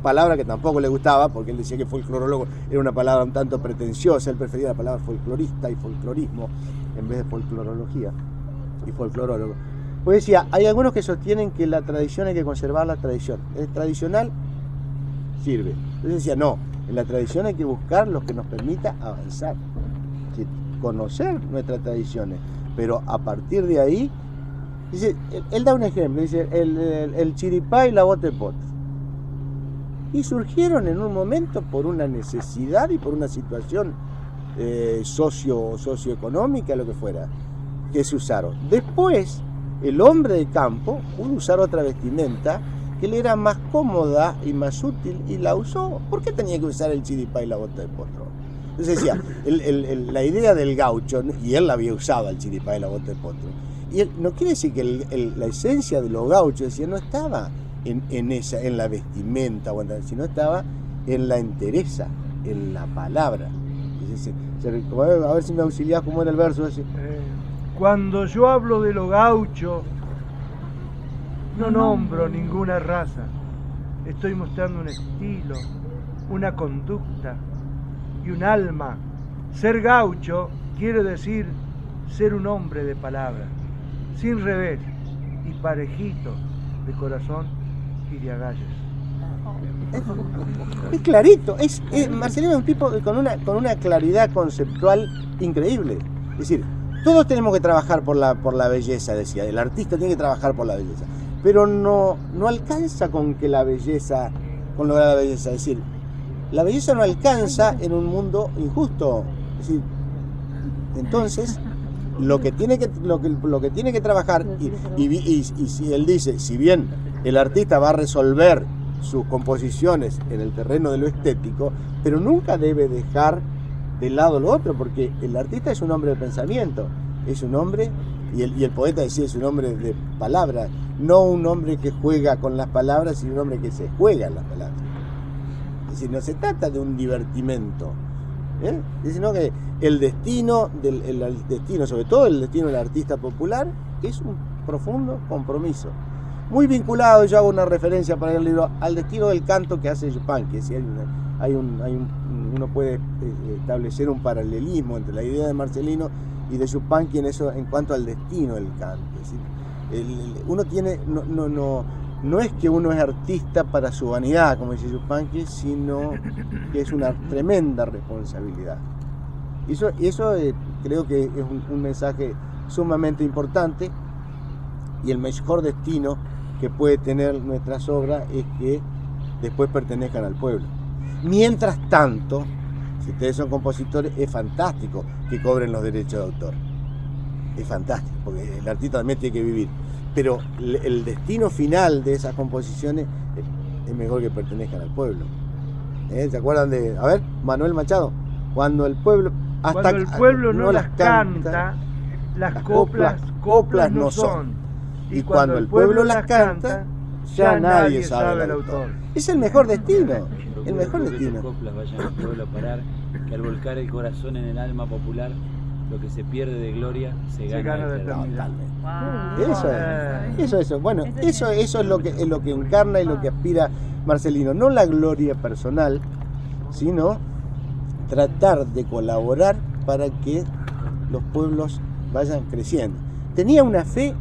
palabra que tampoco le gustaba, porque él decía que folclorólogo era una palabra un tanto pretenciosa, él prefería la palabra folclorista y folclorismo en vez de folclorología y folclorólogo. Pues decía, hay algunos que sostienen que la tradición hay que conservar la tradición. El tradicional sirve. Entonces decía, no, en la tradición hay que buscar lo que nos permita avanzar, conocer nuestras tradiciones, pero a partir de ahí, dice, él da un ejemplo, dice, el chiripá y la bota de potro. Y surgieron en un momento por una necesidad y por una situación socioeconómica, lo que fuera, que se usaron. Después, el hombre de campo pudo usar otra vestimenta que le era más cómoda y más útil y la usó. ¿Por qué tenía que usar el chiripá y la bota de potro? Entonces decía, la idea del gaucho, y él la había usado, el chiripá y la bota de potro, y él, no quiere decir que la esencia de los gauchos, decía, no estaba en la vestimenta, sino estaba en la entereza, en la palabra. Es decir, a ver si me auxiliás cómo era el verso ese. Cuando yo hablo de lo gaucho, no nombro ninguna raza. Estoy mostrando un estilo, una conducta y un alma. Ser gaucho quiere decir ser un hombre de palabra, sin revés y parejito de corazón y de agallas. Es clarito, Marcelino es un tipo con una claridad conceptual increíble. Es decir, todos tenemos que trabajar por la belleza, decía, el artista tiene que trabajar por la belleza, pero no alcanza con lograr la belleza. Es decir, la belleza no alcanza en un mundo injusto. Es decir, entonces, lo que tiene que trabajar, y si él dice, si bien el artista va a resolver sus composiciones en el terreno de lo estético, pero nunca debe dejar de lado lo otro, porque el artista es un hombre de pensamiento, es un hombre, y el poeta decía, es un hombre de palabras, no un hombre que juega con las palabras, sino un hombre que se juega en las palabras. Es decir, no se trata de un divertimento, sino que el destino, sobre todo el destino del artista popular, es un profundo compromiso. Muy vinculado, yo hago una referencia para el libro, al destino del canto que hace Yupanqui. Si uno puede establecer un paralelismo entre la idea de Marcelino y de Yupanqui en cuanto al destino del canto. Es decir, Uno tiene, no es que uno es artista para su vanidad, como dice Yupanqui, sino que es una tremenda responsabilidad. Eso creo que es un mensaje sumamente importante, y el mejor destino que puede tener nuestras obras es que después pertenezcan al pueblo. Mientras tanto, si ustedes son compositores, es fantástico que cobren los derechos de autor. Es fantástico, porque el artista también tiene que vivir. Pero el destino final de esas composiciones es mejor que pertenezcan al pueblo. ¿Se acuerdan de, a ver, Manuel Machado? Cuando el pueblo no las canta, las coplas no son. Y cuando el pueblo las canta, ya nadie sabe el autor. Es el mejor destino. El mejor destino. Que coplas vayan al pueblo a parar, que al volcar el corazón en el alma popular, lo que se pierde de gloria se gana de eternidad. Eso. Bueno, eso es lo que encarna y lo que aspira Marcelino. No la gloria personal, sino tratar de colaborar para que los pueblos vayan creciendo. Tenía una fe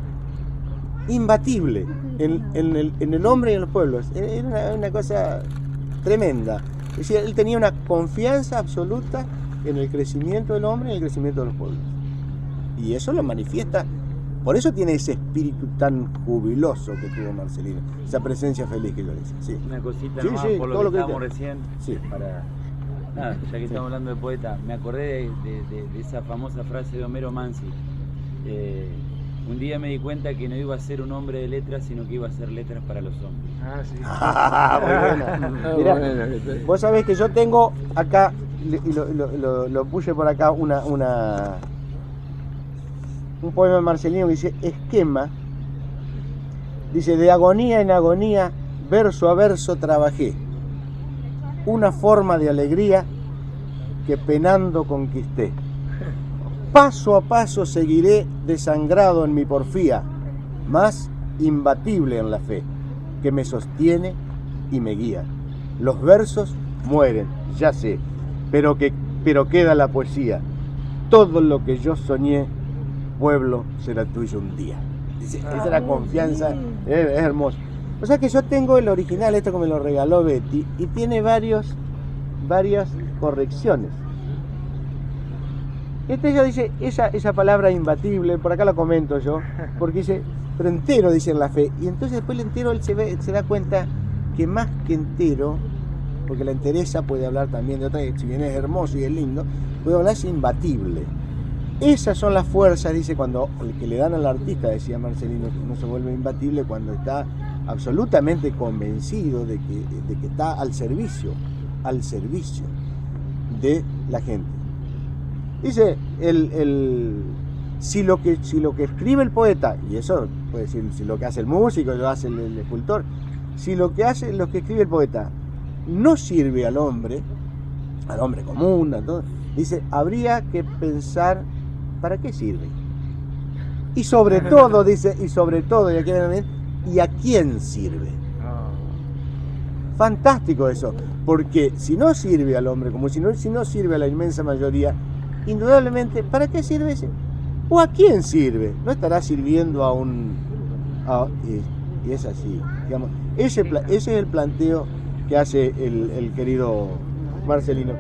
imbatible en el hombre y en los pueblos. Era una cosa tremenda. Es decir, él tenía una confianza absoluta en el crecimiento del hombre y en el crecimiento de los pueblos. Y eso lo manifiesta. Por eso tiene ese espíritu tan jubiloso que tuvo Marcelino, esa presencia feliz que yo le decía. Sí. Una cosita nomás, por lo que estábamos recién. Sí. Ya que estamos hablando de poeta, me acordé de esa famosa frase de Homero Mansi. Un día me di cuenta que no iba a ser un hombre de letras, sino que iba a ser letras para los hombres. Muy buena. Mirá, vos sabés que yo tengo acá, y lo puse por acá, un poema de Marcelino que dice: esquema, dice, de agonía en agonía, verso a verso trabajé, una forma de alegría que penando conquisté. Paso a paso seguiré desangrado en mi porfía, más imbatible en la fe, que me sostiene y me guía. Los versos mueren, ya sé, pero queda la poesía. Todo lo que yo soñé, pueblo, será tuyo un día. Dice, esa es la confianza, es hermoso. O sea que yo tengo el original, esto que me lo regaló Betty, y tiene varias correcciones. Ya dice esa palabra imbatible, por acá la comento yo, porque dice, pero entero dice en la fe, y entonces después el entero él se da cuenta que más que entero, porque la entereza puede hablar también de otra, si bien es hermoso y es lindo, puede hablar es imbatible. Esas son las fuerzas, dice, cuando el que le dan al artista, decía Marcelino, que uno se vuelve imbatible cuando está absolutamente convencido de que está al servicio de la gente. Dice, si lo que escribe el poeta, y eso puede decir, si lo que hace el músico, lo hace el escultor, si lo que escribe el poeta no sirve al hombre común, a todo, dice, habría que pensar ¿para qué sirve? Y sobre todo, dice, y aquí viene, ¿y a quién sirve? Fantástico eso, porque si no sirve al hombre común, si no sirve a la inmensa mayoría, indudablemente, ¿para qué sirve ese? ¿O a quién sirve? No estará sirviendo y es así, digamos. Ese es el planteo que hace el querido Marcelino.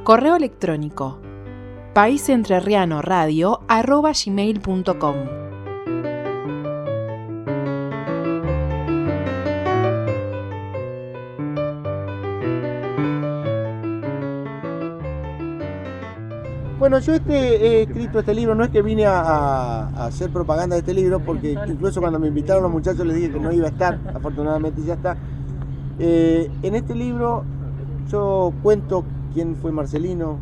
Correo electrónico paisentrerrianoradio@gmail.com. Bueno, yo he escrito este libro, no es que vine a hacer propaganda de este libro, porque incluso cuando me invitaron los muchachos les dije que no iba a estar, afortunadamente ya está. En este libro yo cuento quién fue Marcelino,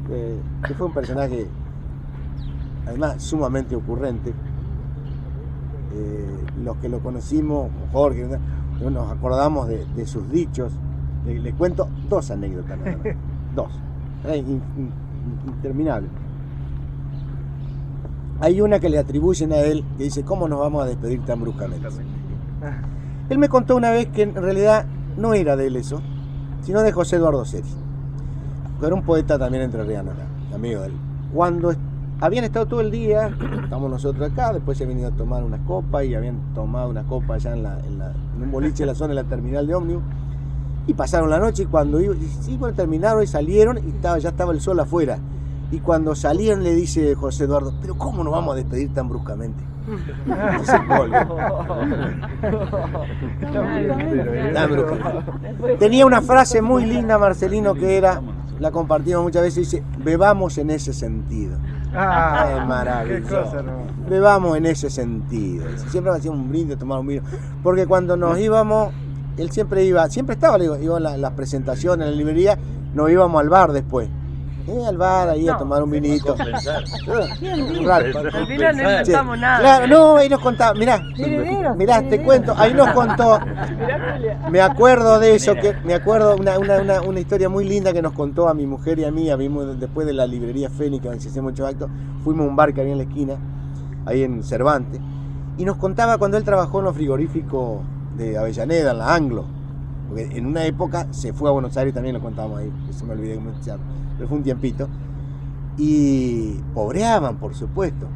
que fue un personaje además sumamente ocurrente. Los que lo conocimos, Jorge, nos acordamos de sus dichos. Les cuento dos anécdotas nada más, dos, interminable. Hay una que le atribuyen a él que dice: ¿cómo nos vamos a despedir tan bruscamente? Él me contó una vez que en realidad no era de él eso, sino de José Eduardo Seri, que era un poeta también entrerriano, amigo de él. Cuando habían estado todo el día, estamos nosotros acá, después se habían ido a tomar unas copas y habían tomado una copa allá en un boliche en la zona de la terminal de ómnibus, y pasaron la noche, y cuando terminaron y salieron, y ya estaba el sol afuera. Y cuando salieron le dice José Eduardo, pero ¿cómo nos vamos a despedir tan bruscamente? Tan bruscamente. Tenía una frase muy linda, Marcelino, que era, la compartimos muchas veces, dice, bebamos en ese sentido. Es maravilloso. Bebamos en ese sentido. Siempre hacía un brindis, tomar un vino. Porque cuando nos íbamos, él siempre estaba, iba en las presentaciones, en la librería, nos íbamos al bar después. Al bar ahí a tomar un vinito. Al final no inventamos nada. Claro, no, ahí nos contaba, mirá, te cuento, ahí nos contó, me acuerdo de eso, me acuerdo una historia muy linda que nos contó a mi mujer y a mí, después de la librería Fénix, donde se hacían muchos actos, fuimos a un bar que había en la esquina, ahí en Cervantes, y nos contaba cuando él trabajó en los frigoríficos de Avellaneda, en la Anglo, porque en una época se fue a Buenos Aires, también lo contábamos ahí, se me olvidé cómo se llama. Pero fue un tiempito, y pobreaban, por supuesto,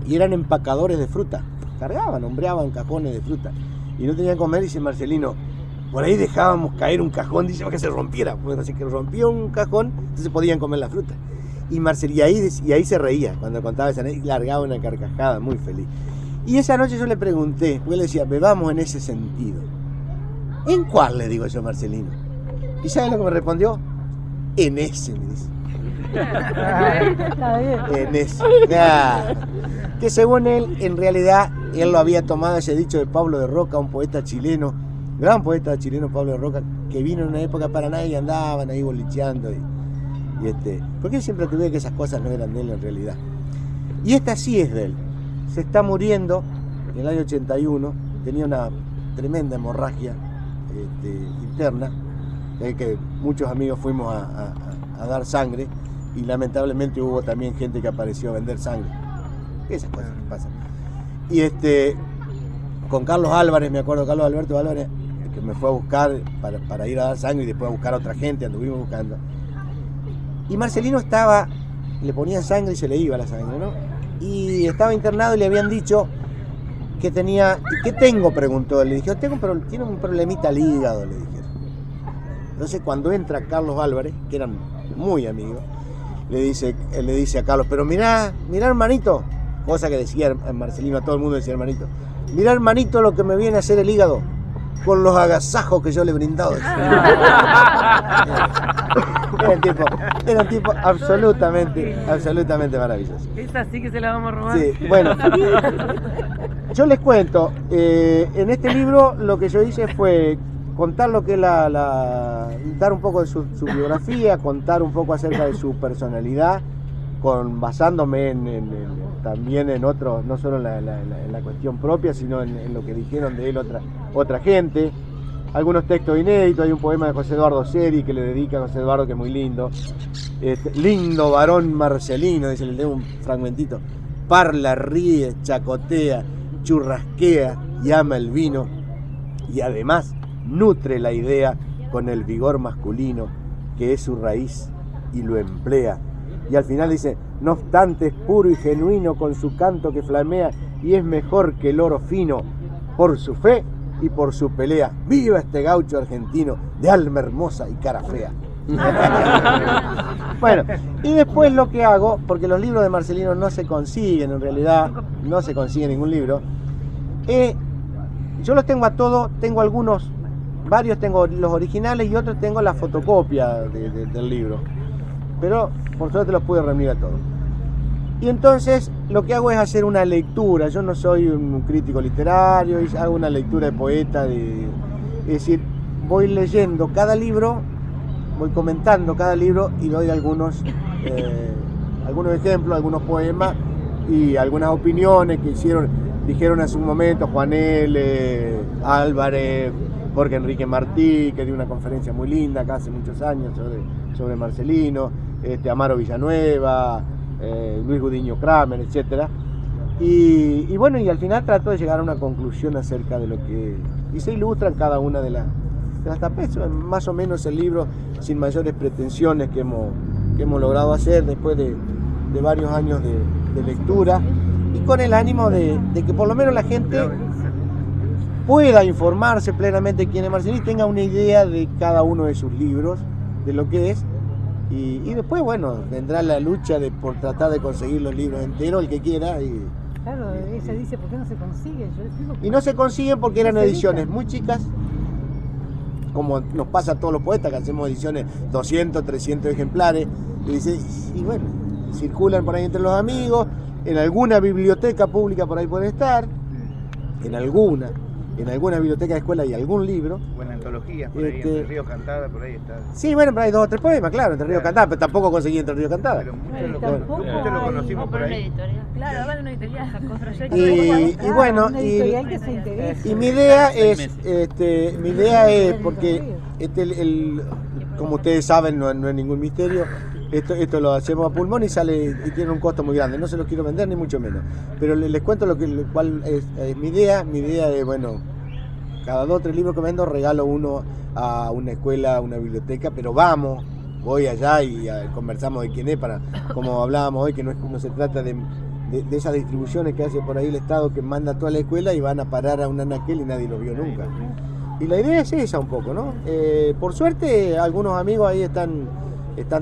y eran empacadores de fruta, hombreaban cajones de fruta, y no tenían que comer, dice Marcelino, por ahí dejábamos caer un cajón, dice que se rompiera, bueno, así que rompía un cajón, entonces podían comer la fruta, y ahí se reía, cuando contaba esa anécdota, y largaba una carcajada, muy feliz. Y esa noche yo le pregunté, porque él decía, bebamos en ese sentido. ¿En cuál? Le digo yo a Marcelino. ¿Y sabe lo que me respondió? En ese, me dice. En ese. Que según él, en realidad, él lo había tomado ese dicho de Pablo de Roca, un poeta chileno, gran poeta chileno Pablo de Roca, que vino en una época para nada y andaban ahí bolicheando. Porque él siempre tuve que esas cosas no eran de él en realidad. Y esta sí es de él. Se está muriendo en el año 81, tenía una tremenda hemorragia interna, que muchos amigos fuimos a dar sangre, y lamentablemente hubo también gente que apareció a vender sangre. Esas cosas que pasan. Y con Carlos Álvarez, me acuerdo, Carlos Alberto Álvarez, que me fue a buscar para ir a dar sangre y después a buscar a otra gente, anduvimos buscando. Y Marcelino le ponían sangre y se le iba la sangre, ¿no? Y estaba internado y le habían dicho que tenía... ¿Qué tengo?, preguntó. Le dije, tiene un problemita al hígado, le dije. Entonces cuando entra Carlos Álvarez, que eran muy amigos, le dice a Carlos, pero mirá hermanito, cosa que decía Marcelino, a todo el mundo decía hermanito, mirá hermanito lo que me viene a hacer el hígado, con los agasajos que yo le he brindado. Era un tipo absolutamente maravilloso. Esa sí que se la vamos a robar. Sí, bueno, yo les cuento, en este libro lo que yo hice fue contar lo que es dar un poco de su biografía, contar un poco acerca de su personalidad, basándome también en otros, no solo en la cuestión propia, sino en lo que dijeron de él otra gente. Algunos textos inéditos, hay un poema de José Eduardo Seri que le dedica a José Eduardo, que es muy lindo. Lindo varón Marcelino, dice, le leo un fragmentito. Parla, ríe, chacotea, churrasquea y ama el vino, y además nutre la idea con el vigor masculino que es su raíz y lo emplea. Y al final dice, no obstante es puro y genuino con su canto que flamea y es mejor que el oro fino por su fe y por su pelea. ¡Viva este gaucho argentino de alma hermosa y cara fea! Bueno, y después lo que hago, porque los libros de Marcelino no se consiguen, en realidad no se consigue ningún libro, yo los tengo a todos, tengo varios tengo los originales y otros tengo la fotocopia del libro, pero por suerte los pude reunir a todos. Y entonces lo que hago es hacer una lectura. Yo no soy un crítico literario, hago una lectura de poeta, es decir, voy leyendo cada libro, voy comentando cada libro y doy algunos ejemplos, algunos poemas y algunas opiniones que dijeron hace un momento Juan L., Álvarez, Jorge Enrique Martí, que dio una conferencia muy linda acá hace muchos años sobre Marcelino, Amaro Villanueva, Luis Gudiño Kramer, etc. Y bueno, y al final trato de llegar a una conclusión acerca de lo que... Y se ilustran cada una de que las tapé. Eso es más o menos el libro sin mayores pretensiones que hemos logrado hacer después de varios años de lectura, y con el ánimo de que por lo menos la gente pueda informarse plenamente quién es Marcelino y tenga una idea de cada uno de sus libros, de lo que es, y después, bueno, vendrá la lucha por tratar de conseguir los libros enteros, el que quiera. Claro, ella dice, ¿por qué no se consigue? Yo les digo, Y no se consiguen porque eran ediciones muy chicas, como nos pasa a todos los poetas, que hacemos ediciones 200, 300 ejemplares, y bueno, circulan por ahí entre los amigos, en alguna biblioteca pública por ahí pueden estar, en alguna biblioteca de escuela hay algún libro. Buena antología, por ahí, Entre Ríos Cantada, por ahí está. Sí, bueno, pero hay 2 o 3 poemas, claro, Entre Ríos Cantada, pero tampoco conseguí Entre Ríos Cantada. Pero muchos lo conocimos por ahí. claro, van a una editorial. Y bueno, Una editorial que se interese. y mi idea es porque como ustedes saben, no es ningún misterio, esto lo hacemos a pulmón y sale y tiene un costo muy grande. No se los quiero vender ni mucho menos, pero les cuento cuál es mi idea. Mi idea es, bueno, cada 2 o 3 libros que vendo regalo uno a una escuela, a una biblioteca, pero voy allá y conversamos de quién es, como hablábamos hoy, que no se trata de esas distribuciones que hace por ahí el Estado, que manda a toda la escuela y van a parar a un anaquel y nadie los vio nunca. Y la idea es esa un poco, ¿no? Por suerte algunos amigos ahí están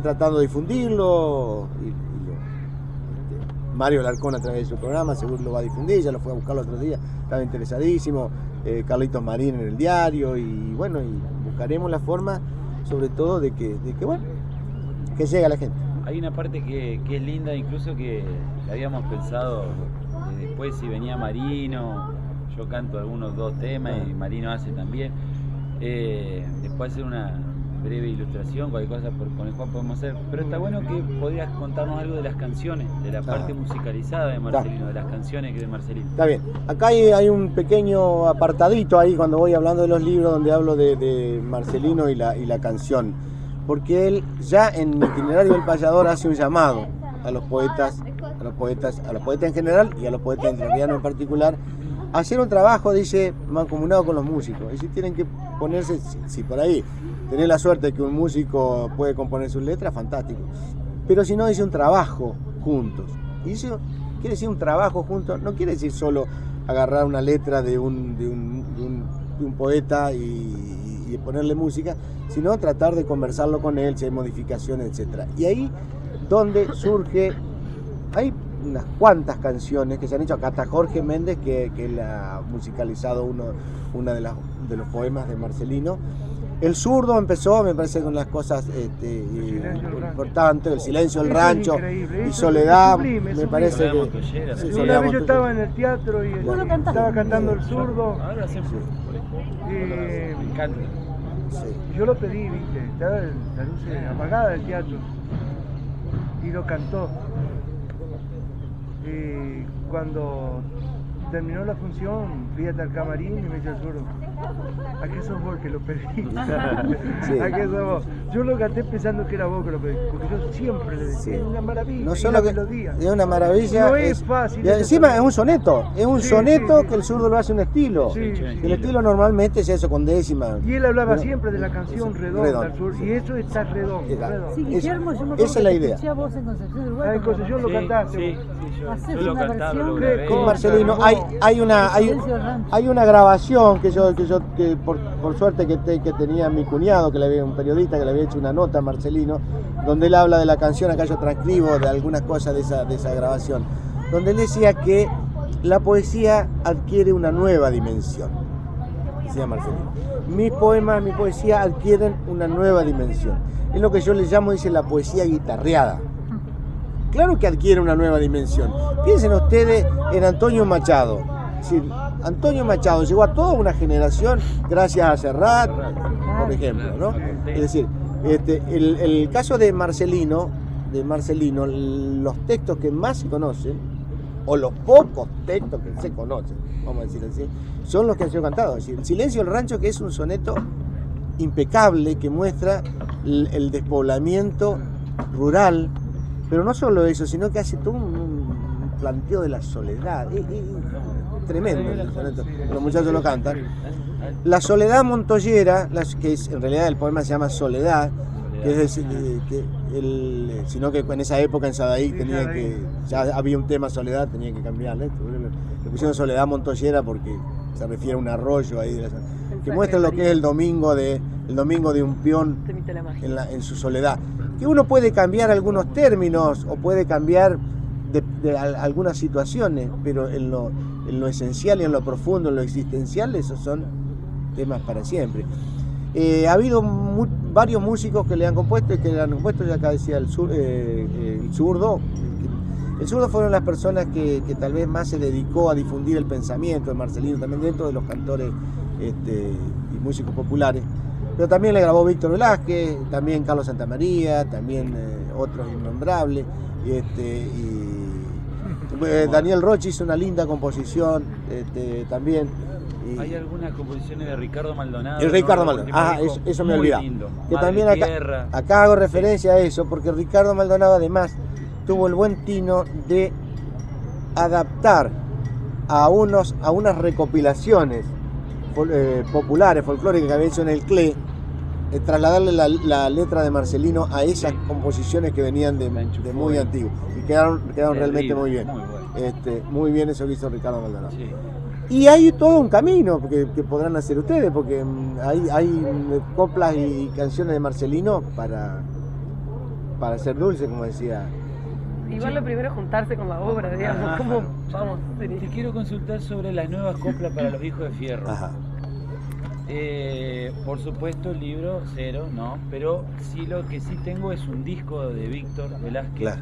tratando de difundirlo, Mario Larcón a través de su programa seguro lo va a difundir, ya lo fue a buscar los otros días, estaba interesadísimo, Carlitos Marín en el diario, y bueno, y buscaremos la forma sobre todo de que llegue a la gente. Hay una parte que es linda, incluso que habíamos pensado después si venía Marino, yo canto algunos 2 temas y Marino hace también, después hacer una breve ilustración, cualquier cosa con el cual podemos hacer, pero está bueno que podrías contarnos algo de las canciones, de la parte musicalizada de Marcelino, de las canciones de Marcelino. Está bien, acá hay un pequeño apartadito ahí cuando voy hablando de los libros donde hablo de Marcelino y la canción, porque él ya en Itinerario del Payador hace un llamado a los poetas en general y a los poetas entrerrianos en particular, a hacer un trabajo, dice, mancomunado con los músicos. Y si tienen que ponerse, si por ahí tenés la suerte de que un músico puede componer sus letras, fantástico. Pero si no, dice un trabajo juntos. Y eso quiere decir un trabajo juntos, no quiere decir solo agarrar una letra de un poeta y ponerle música, sino tratar de conversarlo con él, si hay modificaciones, etc. Y ahí donde surge, hay unas cuantas canciones que se han hecho. Acá está Jorge Méndez, que él ha musicalizado una de los poemas de Marcelino. El Zurdo empezó, me parece, con las cosas importantes, El Silencio del Rancho y Soledad, me parece que... Una vez yo estaba en el teatro y estaba cantando El Zurdo. Ahora hacemos me encanta. Yo lo pedí, viste, estaba la luz apagada del teatro y lo cantó. Cuando terminó la función, fui hasta el camarín y me dice El Zurdo, ¿a qué sos vos que lo pedí? Sí. ¿A qué sos vos? Yo lo canté pensando que era vos que lo pedí, porque yo siempre le decía, es una maravilla, no solo melodía. Es una maravilla. No es fácil. Y encima es un soneto, que el Zurdo lo hace un estilo. El estilo normalmente es eso, con décima. Y él hablaba siempre de la canción redonda. Y eso está redondo. Sí, Guillermo, yo me esa es la idea. A vos en Concepción del Uruguay. En Concepción lo cantaste. Haces yo una versión con Marcelino. Hay una grabación que por suerte que tenía mi cuñado, un periodista que le había hecho una nota a Marcelino, donde él habla de la canción. Acá yo transcribo de algunas cosas de esa grabación, donde él decía que la poesía adquiere una nueva dimensión, decía Marcelino. Mis poemas, mi poesía adquieren una nueva dimensión. Es lo que yo le llamo, dice, la poesía guitarreada. Claro que adquiere una nueva dimensión. Piensen ustedes en Antonio Machado. Es decir, Antonio Machado llegó a toda una generación gracias a Serrat, por ejemplo, ¿no? Es decir, el caso de Marcelino, los textos que más se conocen, o los pocos textos que se conocen, vamos a decir así, son los que han sido cantados. Es decir, El Silencio del Rancho, que es un soneto impecable que muestra el despoblamiento rural, pero no solo eso, sino que hace todo un planteo de la soledad. Es tremendo el soneto. Los muchachos lo cantan. La soledad montoyera, que es, en realidad el poema se llama Soledad, sino que en esa época en Sadaic ya había un tema soledad, tenía que cambiarle. Le pusieron Soledad montoyera porque se refiere a un arroyo ahí que muestra lo que es el domingo de un peón en su soledad. Que uno puede cambiar algunos términos o puede cambiar de algunas situaciones, pero en lo esencial y en lo profundo, en lo existencial, esos son temas para siempre. Ha habido varios músicos que le han compuesto y que le han compuesto, ya acá decía el zurdo. El zurdo fueron las personas que tal vez más se dedicó a difundir el pensamiento de Marcelino, también dentro de los cantores y músicos populares. Pero también le grabó Víctor Velázquez, también Carlos Santamaría, también otros innombrables. Daniel Rocha hizo una linda composición también. Hay algunas composiciones de Ricardo Maldonado. Ricardo Maldonado, eso me olvidaba. Que también acá hago referencia a eso, porque Ricardo Maldonado además tuvo el buen tino de adaptar a unas recopilaciones populares, folclóricas que había hecho en el CLE, trasladarle la letra de Marcelino a esas composiciones que venían de muy antiguo y quedaron realmente muy bien. Muy bien eso que hizo Ricardo Maldonado. Sí. Y hay todo un camino que podrán hacer ustedes, porque hay coplas y canciones de Marcelino para ser dulce, como decía. Igual lo primero es juntarse con la obra, digamos. ¿Cómo vamos? Te quiero consultar sobre las nuevas coplas para los hijos de Fierro. Ajá. Por supuesto el libro, cero, ¿no? Pero sí, lo que sí tengo es un disco de Víctor Velázquez. Claro.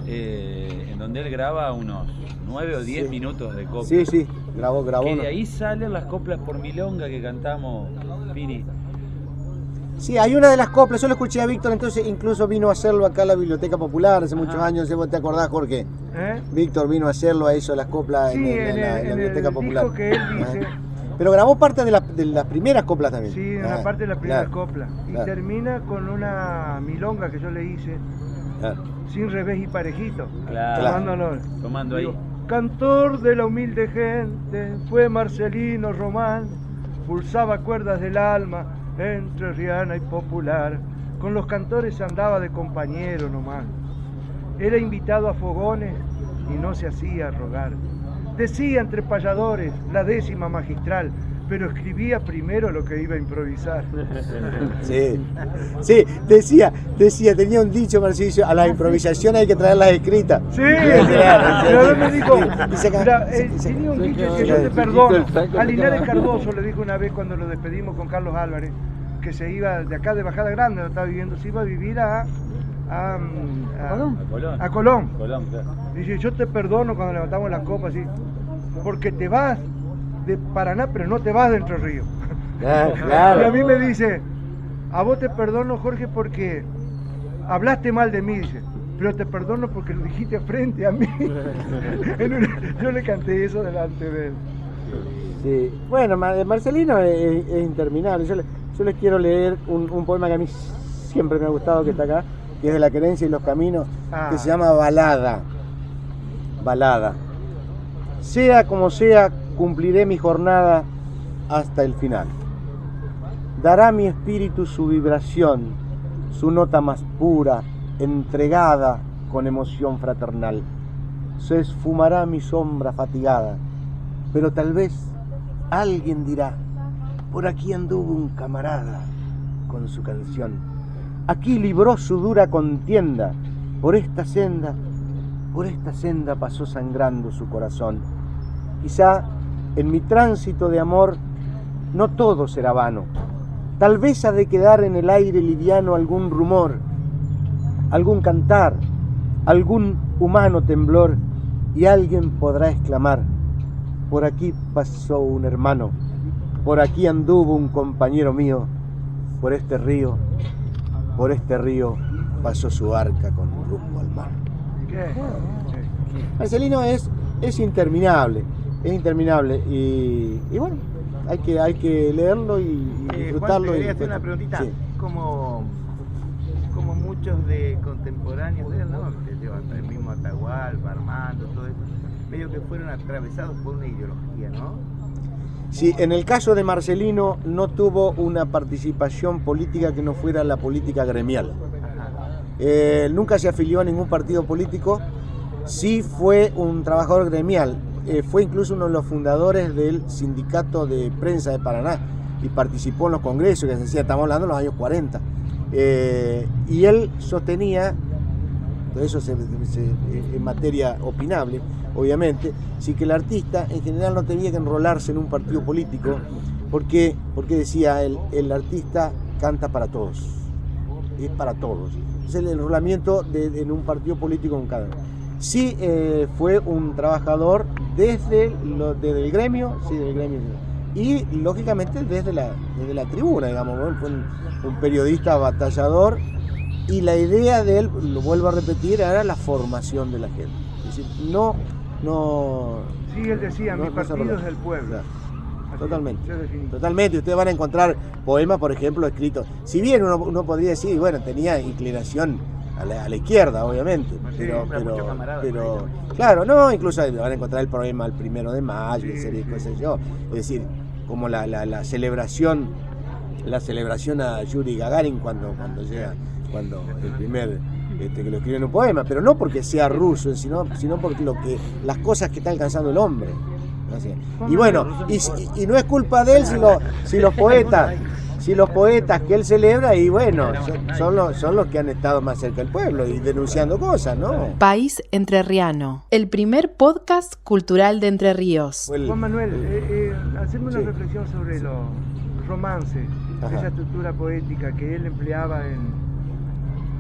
En donde él graba unos 9 o 10 minutos de coplas. Sí, grabó. Que de ahí salen las coplas por milonga que cantamos, Pini. Sí, hay una de las coplas, yo lo escuché a Víctor, entonces incluso vino a hacerlo acá a la Biblioteca Popular hace muchos años, ¿vos te acordás, Jorge? Víctor vino a hacerlo a eso, las coplas en la Biblioteca Popular. Disco que él dice. Pero grabó parte de las primeras coplas también. Sí, una parte de las primeras coplas. Y termina con una milonga que yo le hice, sin revés y parejito. Tomando ahí. Cantor de la humilde gente, fue Marcelino Román, pulsaba cuerdas del alma, entrerriana y popular, con los cantores andaba de compañero nomás. Era invitado a fogones y no se hacía rogar. Decía entre payadores la 10ª magistral, pero escribía primero lo que iba a improvisar. Sí, decía, tenía un dicho, Marcillo, a la improvisación hay que traerlas escritas. Sí, pero él me dijo, tenía un dicho que yo te perdono. A Linares Cardoso le dijo una vez cuando lo despedimos con Carlos Álvarez, que se iba de acá de Bajada Grande, donde estaba viviendo, se iba a vivir a Colón. Claro. Dice, yo te perdono cuando levantamos la copa así, porque te vas de Paraná, pero no te vas de Entre Ríos. Claro. Y a mí me dice, a vos te perdono, Jorge, porque hablaste mal de mí, dice, pero te perdono porque lo dijiste frente a mí. Yo le canté eso delante de él. Sí. Bueno, Marcelino es interminable. Yo les quiero leer un poema que a mí siempre me ha gustado, que está acá, que es de La Querencia y los Caminos, que se llama Balada. Sea como sea, cumpliré mi jornada hasta el final. Dará mi espíritu su vibración, su nota más pura, entregada con emoción fraternal. Se esfumará mi sombra fatigada, pero tal vez alguien dirá, por aquí anduvo un camarada con su canción. Aquí libró su dura contienda, por esta senda pasó sangrando su corazón. Quizá en mi tránsito de amor no todo será vano. Tal vez ha de quedar en el aire liviano algún rumor, algún cantar, algún humano temblor, y alguien podrá exclamar, por aquí pasó un hermano, por aquí anduvo un compañero mío, por este río pasó su arca con rumbo al mar. Marcelino es interminable, y bueno, hay que leerlo y disfrutarlo. Juan, te quería hacer una preguntita. Sí. Como muchos de contemporáneos de él, ¿no? Que llevan el mismo Atahualpa, Armando, Fernando, todo esto, medio que fueron atravesados por una ideología, ¿no? Sí, en el caso de Marcelino no tuvo una participación política que no fuera la política gremial. Nunca se afilió a ningún partido político, sí fue un trabajador gremial, fue incluso uno de los fundadores del Sindicato de Prensa de Paraná y participó en los congresos que se hacían, estamos hablando de los años 40. Y él sostenía, todo eso en materia opinable, obviamente, sí que el artista en general no tenía que enrolarse en un partido político, porque decía él, el artista canta para todos, es para todos. Entonces el enrolamiento en un partido político con cada uno. Sí fue un trabajador desde el gremio, sí, del gremio, y lógicamente desde la tribuna, digamos, ¿no? Fue un periodista batallador, y la idea de él, lo vuelvo a repetir, era la formación de la gente. Es decir, no... Sí, él decía, mi partido es del pueblo. Claro. Totalmente, ustedes van a encontrar poemas, por ejemplo, escritos. Si bien uno podría decir, bueno, tenía inclinación a la izquierda, obviamente, pero claro, no, incluso van a encontrar el poema el 1 de mayo, qué sé yo. Es decir, como la celebración a Yuri Gagarin cuando el primer que lo escribe en un poema, pero no porque sea ruso, sino porque las cosas que está alcanzando el hombre. Y bueno, y no es culpa de él si los poetas que él celebra, y bueno, son los que han estado más cerca del pueblo y denunciando cosas, ¿no? País Entrerriano, el primer podcast cultural de Entre Ríos. Juan Manuel, hacemos una reflexión sobre los romances, esa estructura poética que él empleaba en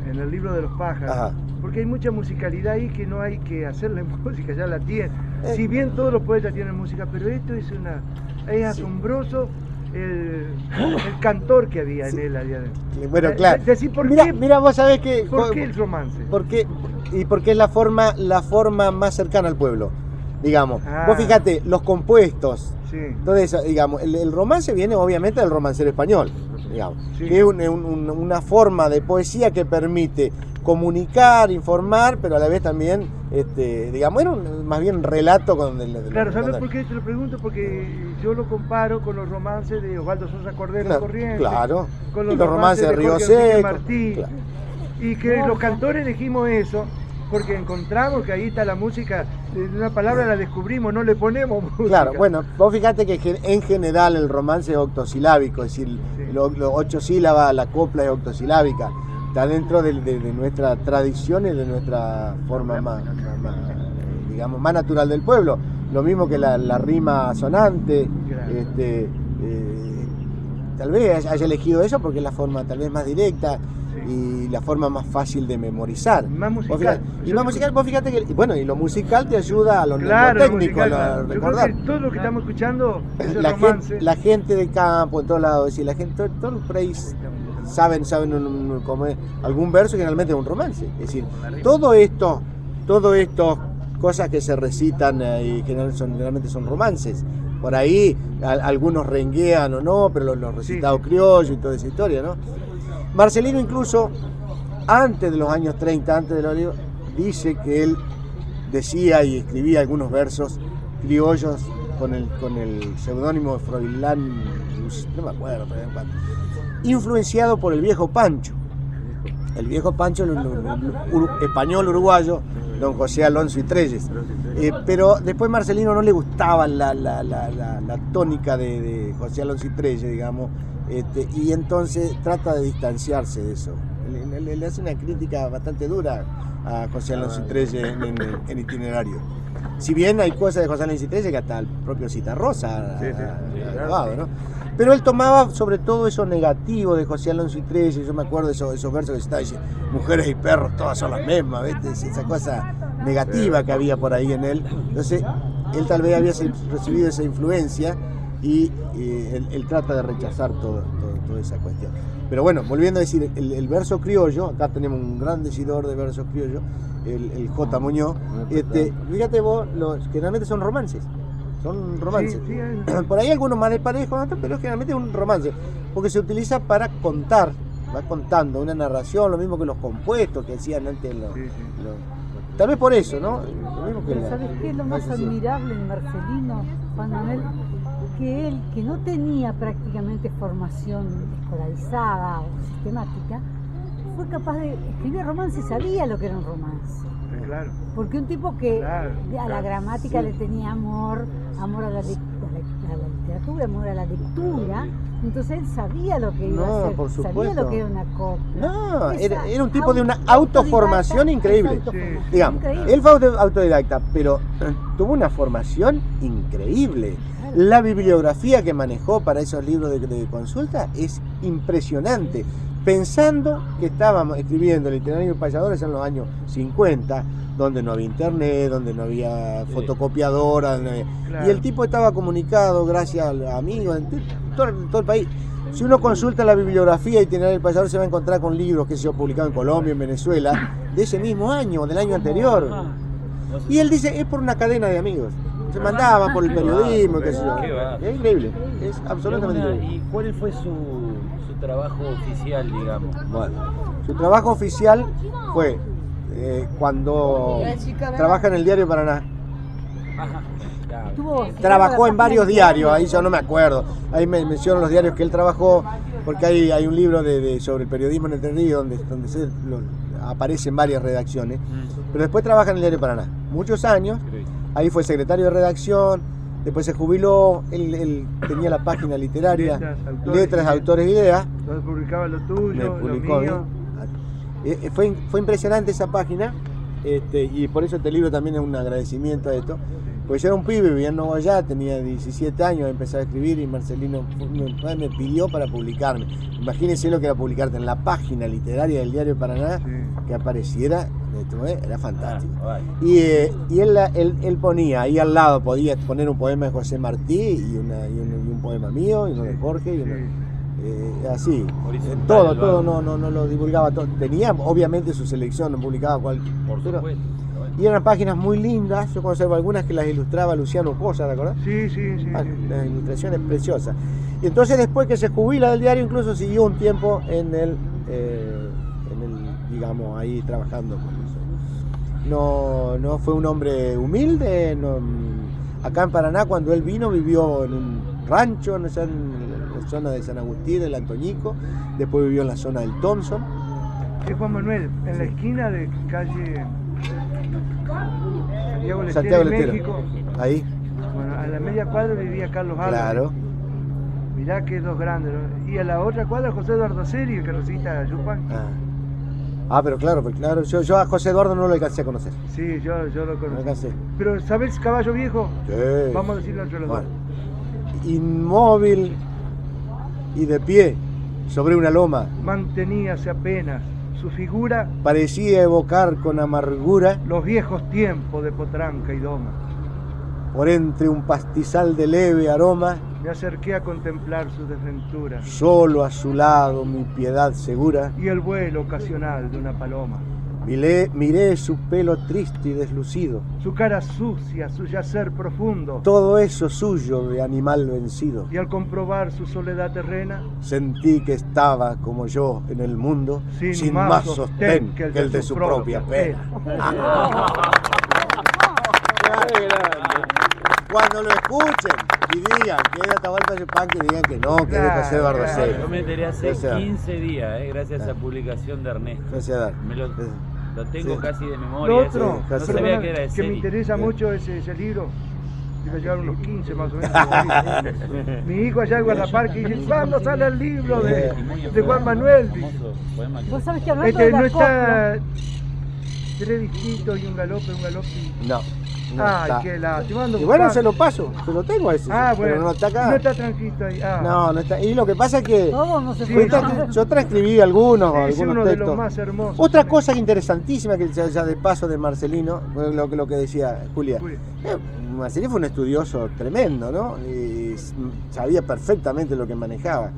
el libro de los pájaros. Ajá. Porque hay mucha musicalidad ahí que no hay que hacerle música, ya la tiene. Si bien todos los poetas tienen música, pero esto es asombroso el cantor que había en él allá adentro. Bueno, claro. Mira, vos sabés que... ¿Por qué el romance? Porque es la forma más cercana al pueblo, digamos. Vos fíjate, los compuestos, todo eso, digamos, el romance viene obviamente del romancero español, digamos, que es una forma de poesía que permite comunicar, informar, pero a la vez también, digamos, era más bien relato con Claro, ¿sabes por qué te lo pregunto? Porque yo lo comparo con los romances de Osvaldo Sosa Cordero Corrientes, claro, con los romances de Río Seco, Martí, claro. Y que los cantores elegimos eso porque encontramos que ahí está la música, una palabra la descubrimos, no le ponemos música. Claro, bueno, vos fíjate que en general el romance es octosilábico, es decir, los 8 sílabas, la copla es octosilábica. Está dentro de nuestra tradición y de nuestra forma más natural del pueblo. Lo mismo que la rima sonante, tal vez haya elegido eso porque es la forma tal vez más directa y la forma más fácil de memorizar. Más musical. Vos fíjate que, bueno, y lo musical te ayuda a lo técnico, a recordar. Yo creo que todo lo que estamos escuchando es el romance. La gente de campo, en todos lados, es decir, la gente, todos por ahí saben como algún verso, generalmente es un romance. Es decir, todo esto, cosas que se recitan y generalmente son romances. Por ahí algunos renguean o no, pero los recitados criollos y toda esa historia, ¿no? Marcelino incluso, antes de los años 30, antes del Olivo, dice que él decía y escribía algunos versos criollos con el seudónimo de Froilán, no me acuerdo, influenciado por el viejo Pancho. El viejo Pancho, el español uruguayo, don José Alonso y Trelles. Pero después Marcelino no le gustaba la tónica de José Alonso y Trelles, digamos, y entonces trata de distanciarse de eso. Le hace una crítica bastante dura a José Alonso y Trelles en Itinerario. Si bien hay cosas de José Alonso y Trelles que hasta el propio Citarrosa ha grabado, ¿no? Pero él tomaba sobre todo eso negativo de José Alonso y Trelles. Yo me acuerdo de esos versos que se estaba diciendo, mujeres y perros todas son las mismas, ¿viste? Esa cosa negativa que había por ahí en él. Entonces, él tal vez había recibido esa influencia y él trata de rechazar toda esa cuestión. Pero bueno, volviendo a decir, el verso criollo, acá tenemos un gran decidor de versos criollos, el J. Muñoz, fíjate vos, generalmente son romances. Son romances. Por ahí algunos más desparejos, pero generalmente es un romance, porque se utiliza para contar, va contando una narración, lo mismo que los compuestos que hacían antes tal vez por eso, ¿no? mismo que Pero ¿sabes qué es lo más admirable en Marcelino, Juan Manuel? Que él, que no tenía prácticamente formación escolarizada o sistemática, fue capaz de escribir romances, sabía lo que era un romance. Claro. Porque un tipo que a la claro, gramática le tenía amor a la literatura, amor a la lectura, entonces él sabía lo que iba a hacer, por sabía supuesto. lo que era una copla. No, Esa era un tipo de una autoformación increíble. Digamos, él fue autodidacta, pero tuvo una formación increíble. La bibliografía que manejó para esos libros de consulta es impresionante. Pensando que estábamos escribiendo Literario y Payadores en los años 50, donde no había internet, donde no había fotocopiadora, y el tipo estaba comunicado gracias a amigos en todo el país. Si uno consulta la bibliografía Itinerario del Payador, se va a encontrar con libros que se han publicado en Colombia, en Venezuela, de ese mismo año, del año anterior. Y él dice, es por una cadena de amigos. Se mandaban por el periodismo, qué sé yo. Es increíble, es absolutamente increíble. ¿Y cuál fue su trabajo oficial, digamos? Bueno, su trabajo oficial fue cuando trabaja en el Diario Paraná. Trabajó en varios diarios, ahí yo no me acuerdo. Ahí me mencionan los diarios que él trabajó, porque hay un libro sobre el periodismo en Entre Ríos donde aparecen varias redacciones. Pero después trabaja en el Diario Paraná. Muchos años, ahí fue secretario de redacción, después se jubiló, él tenía la página literaria, Letras, Autores, Ideas. Entonces publicaba lo tuyo, publicó, lo mío. Fue impresionante esa página, y por eso este libro también es un agradecimiento a esto. Pues yo era un pibe, vivía en Nogoyá, tenía 17 años, empecé a escribir y Marcelino me pidió para publicarme. Imagínense lo que era publicarte en la página literaria del Diario Paraná, que apareciera, era fantástico. Y él ponía ahí al lado, podía poner un poema de José Martí y un poema mío, y uno de Jorge, y así. Todo, no lo divulgaba todo. Tenía obviamente su selección, no publicaba Por supuesto. Y eran páginas muy lindas, yo conservo algunas que las ilustraba Luciano Cosa, ¿te acordás? Sí. Las ilustraciones preciosas. Y entonces después que se jubila del diario, incluso siguió un tiempo en el digamos, ahí trabajando con eso. No fue un hombre humilde, acá en Paraná cuando él vino vivió en un rancho, en la zona de San Agustín, el Antoñico, después vivió en la zona del Thompson. Es Juan Manuel, en la esquina de calle Santiago del Letero, México. Ahí. Bueno, a la media cuadra vivía Carlos Álvarez. Claro. Mirá que dos grandes, ¿no? Y a la otra cuadra José Eduardo Serio, que recita Yupan. Pero claro, yo a José Eduardo no lo alcancé a conocer. Sí, yo lo conocí. No alcancé. Pero ¿sabés Caballo Viejo? Sí. Vamos a decirlo entre los dos. Inmóvil y de pie sobre una loma, Manteníase apenas su figura, parecía evocar con amargura los viejos tiempos de Potranca y Doma. por entre un pastizal de leve aroma. Me acerqué a contemplar su desventura Solo a su lado mi piedad segura. y el vuelo ocasional de una paloma. Miré su pelo triste y deslucido, Su cara sucia, su yacer profundo. todo eso suyo de animal vencido. Y al comprobar su soledad terrena, Sentí que estaba como yo en el mundo, sin más sostén que el de su propia pena. Cuando lo escuchen y digan que es de Atahualpa Yupanqui, digan que no, que es de José Eduardo Serio. Yo me enteré hace 15 días, gracias a esa publicación de Ernesto. Gracias. Lo tengo Sí. casi de Lo memoria. otro, No sabía que era de que me serie. interesa mucho ese libro, debe llevar unos 15 más o menos. Mi hijo allá en Guardaparque dice, ¿cuándo sale el libro de Juan Manuel? Vos sabés que hablando Este de la no está copla, tres distintos y un galope. No. Ay, está. qué lástima. Y bueno, se lo paso, se lo tengo a ese. Ah, bueno, pero no está acá. no está tranquilo ahí. No está. Y lo que pasa es que todo no se Sí, puede. yo transcribí algunos es uno de textos. los más hermosos. Otra cosa interesantísima que ya de paso de Marcelino, fue lo que decía Julia. Marcelino fue un estudioso tremendo, ¿no? Y sabía perfectamente lo que manejaba.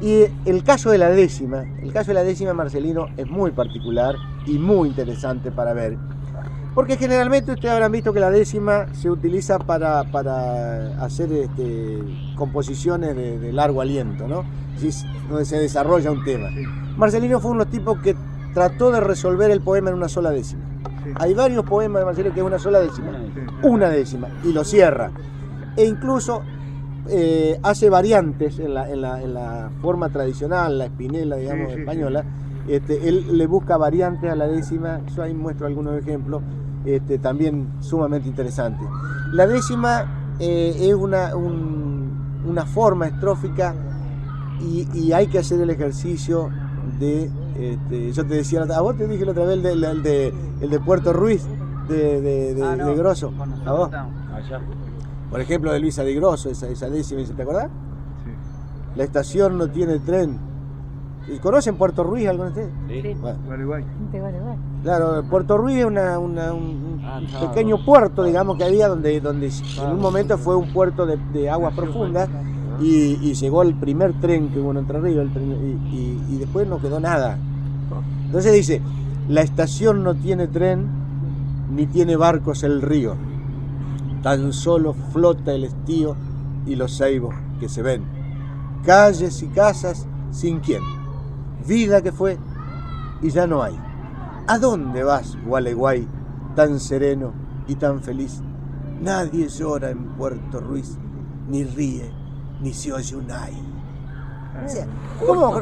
Y el caso de la décima Marcelino es muy particular y muy interesante para ver. Porque generalmente ustedes habrán visto que la décima se utiliza para hacer composiciones de largo aliento, ¿no? Donde se desarrolla un tema. Marcelino fue uno de los tipos que trató de resolver el poema en una sola décima. Sí. Hay varios poemas de Marcelo que es una sola décima. Una décima. Y lo cierra. E incluso hace variantes en la forma tradicional, la espinela, digamos, española. Él le busca variantes a la décima. Yo ahí muestro algunos ejemplos. También sumamente interesantes. La décima es una forma estrófica y hay que hacer el ejercicio de, yo te decía, a vos te dije la otra vez el de Puerto Ruiz, de Grosso, a vos. Allá. Por ejemplo, de Luisa de Grosso, esa décima, ¿te acordás? Sí. La estación no tiene tren. ¿Conocen Puerto Ruiz alguno de ustedes? Sí. Bueno. Paraguay. Claro, Puerto Ruiz es un pequeño puerto, digamos, que había donde en un momento fue un puerto de aguas profundas y llegó el primer tren que hubo en Entre Ríos y después no quedó nada. Entonces dice, la estación no tiene tren ni tiene barcos el río, tan solo flota el estío y los ceibos que se ven, calles y casas sin quien, vida que fue y ya no hay. ¿A dónde vas, Gualeguay, tan sereno y tan feliz? Nadie llora en Puerto Ruiz, ni ríe, ni se oye un ay. O sea, ¿cómo?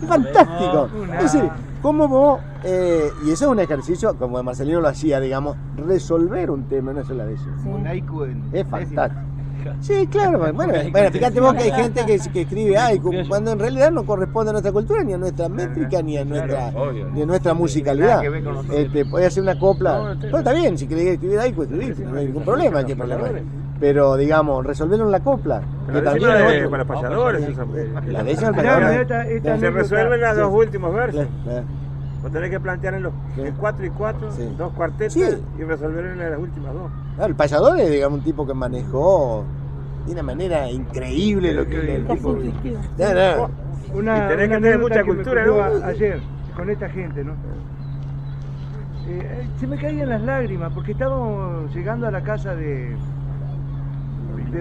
Fantástico. Es decir, ¿cómo vos, y eso es un ejercicio, como Marcelino lo hacía, digamos, resolver un tema, no es la décima. Un haiku Es fantástico. Sí, claro, bueno, fíjate vos que hay gente que escribe haiku, cuando en realidad no corresponde a nuestra cultura, ni a nuestra métrica, ni a nuestra musicalidad. Puede hacer una copla, pero está bien, si querés escribir haiku, escribir, no hay ningún problema, ¿qué problema hay? Pero digamos, resolvieron la copla. Pero que también es para los payadores. La décima del Se resuelven los dos últimos versos. Claro. Vos tenés que plantear en 4 y 4, Sí. 2 cuartetas y resolver en las últimas 2. El payador es, digamos, un tipo que manejó de una manera increíble lo que el tipo. Y tenés que tener mucha cultura, ¿no? Ayer, con esta gente, ¿no? Se me caían las lágrimas porque estábamos llegando a la casa de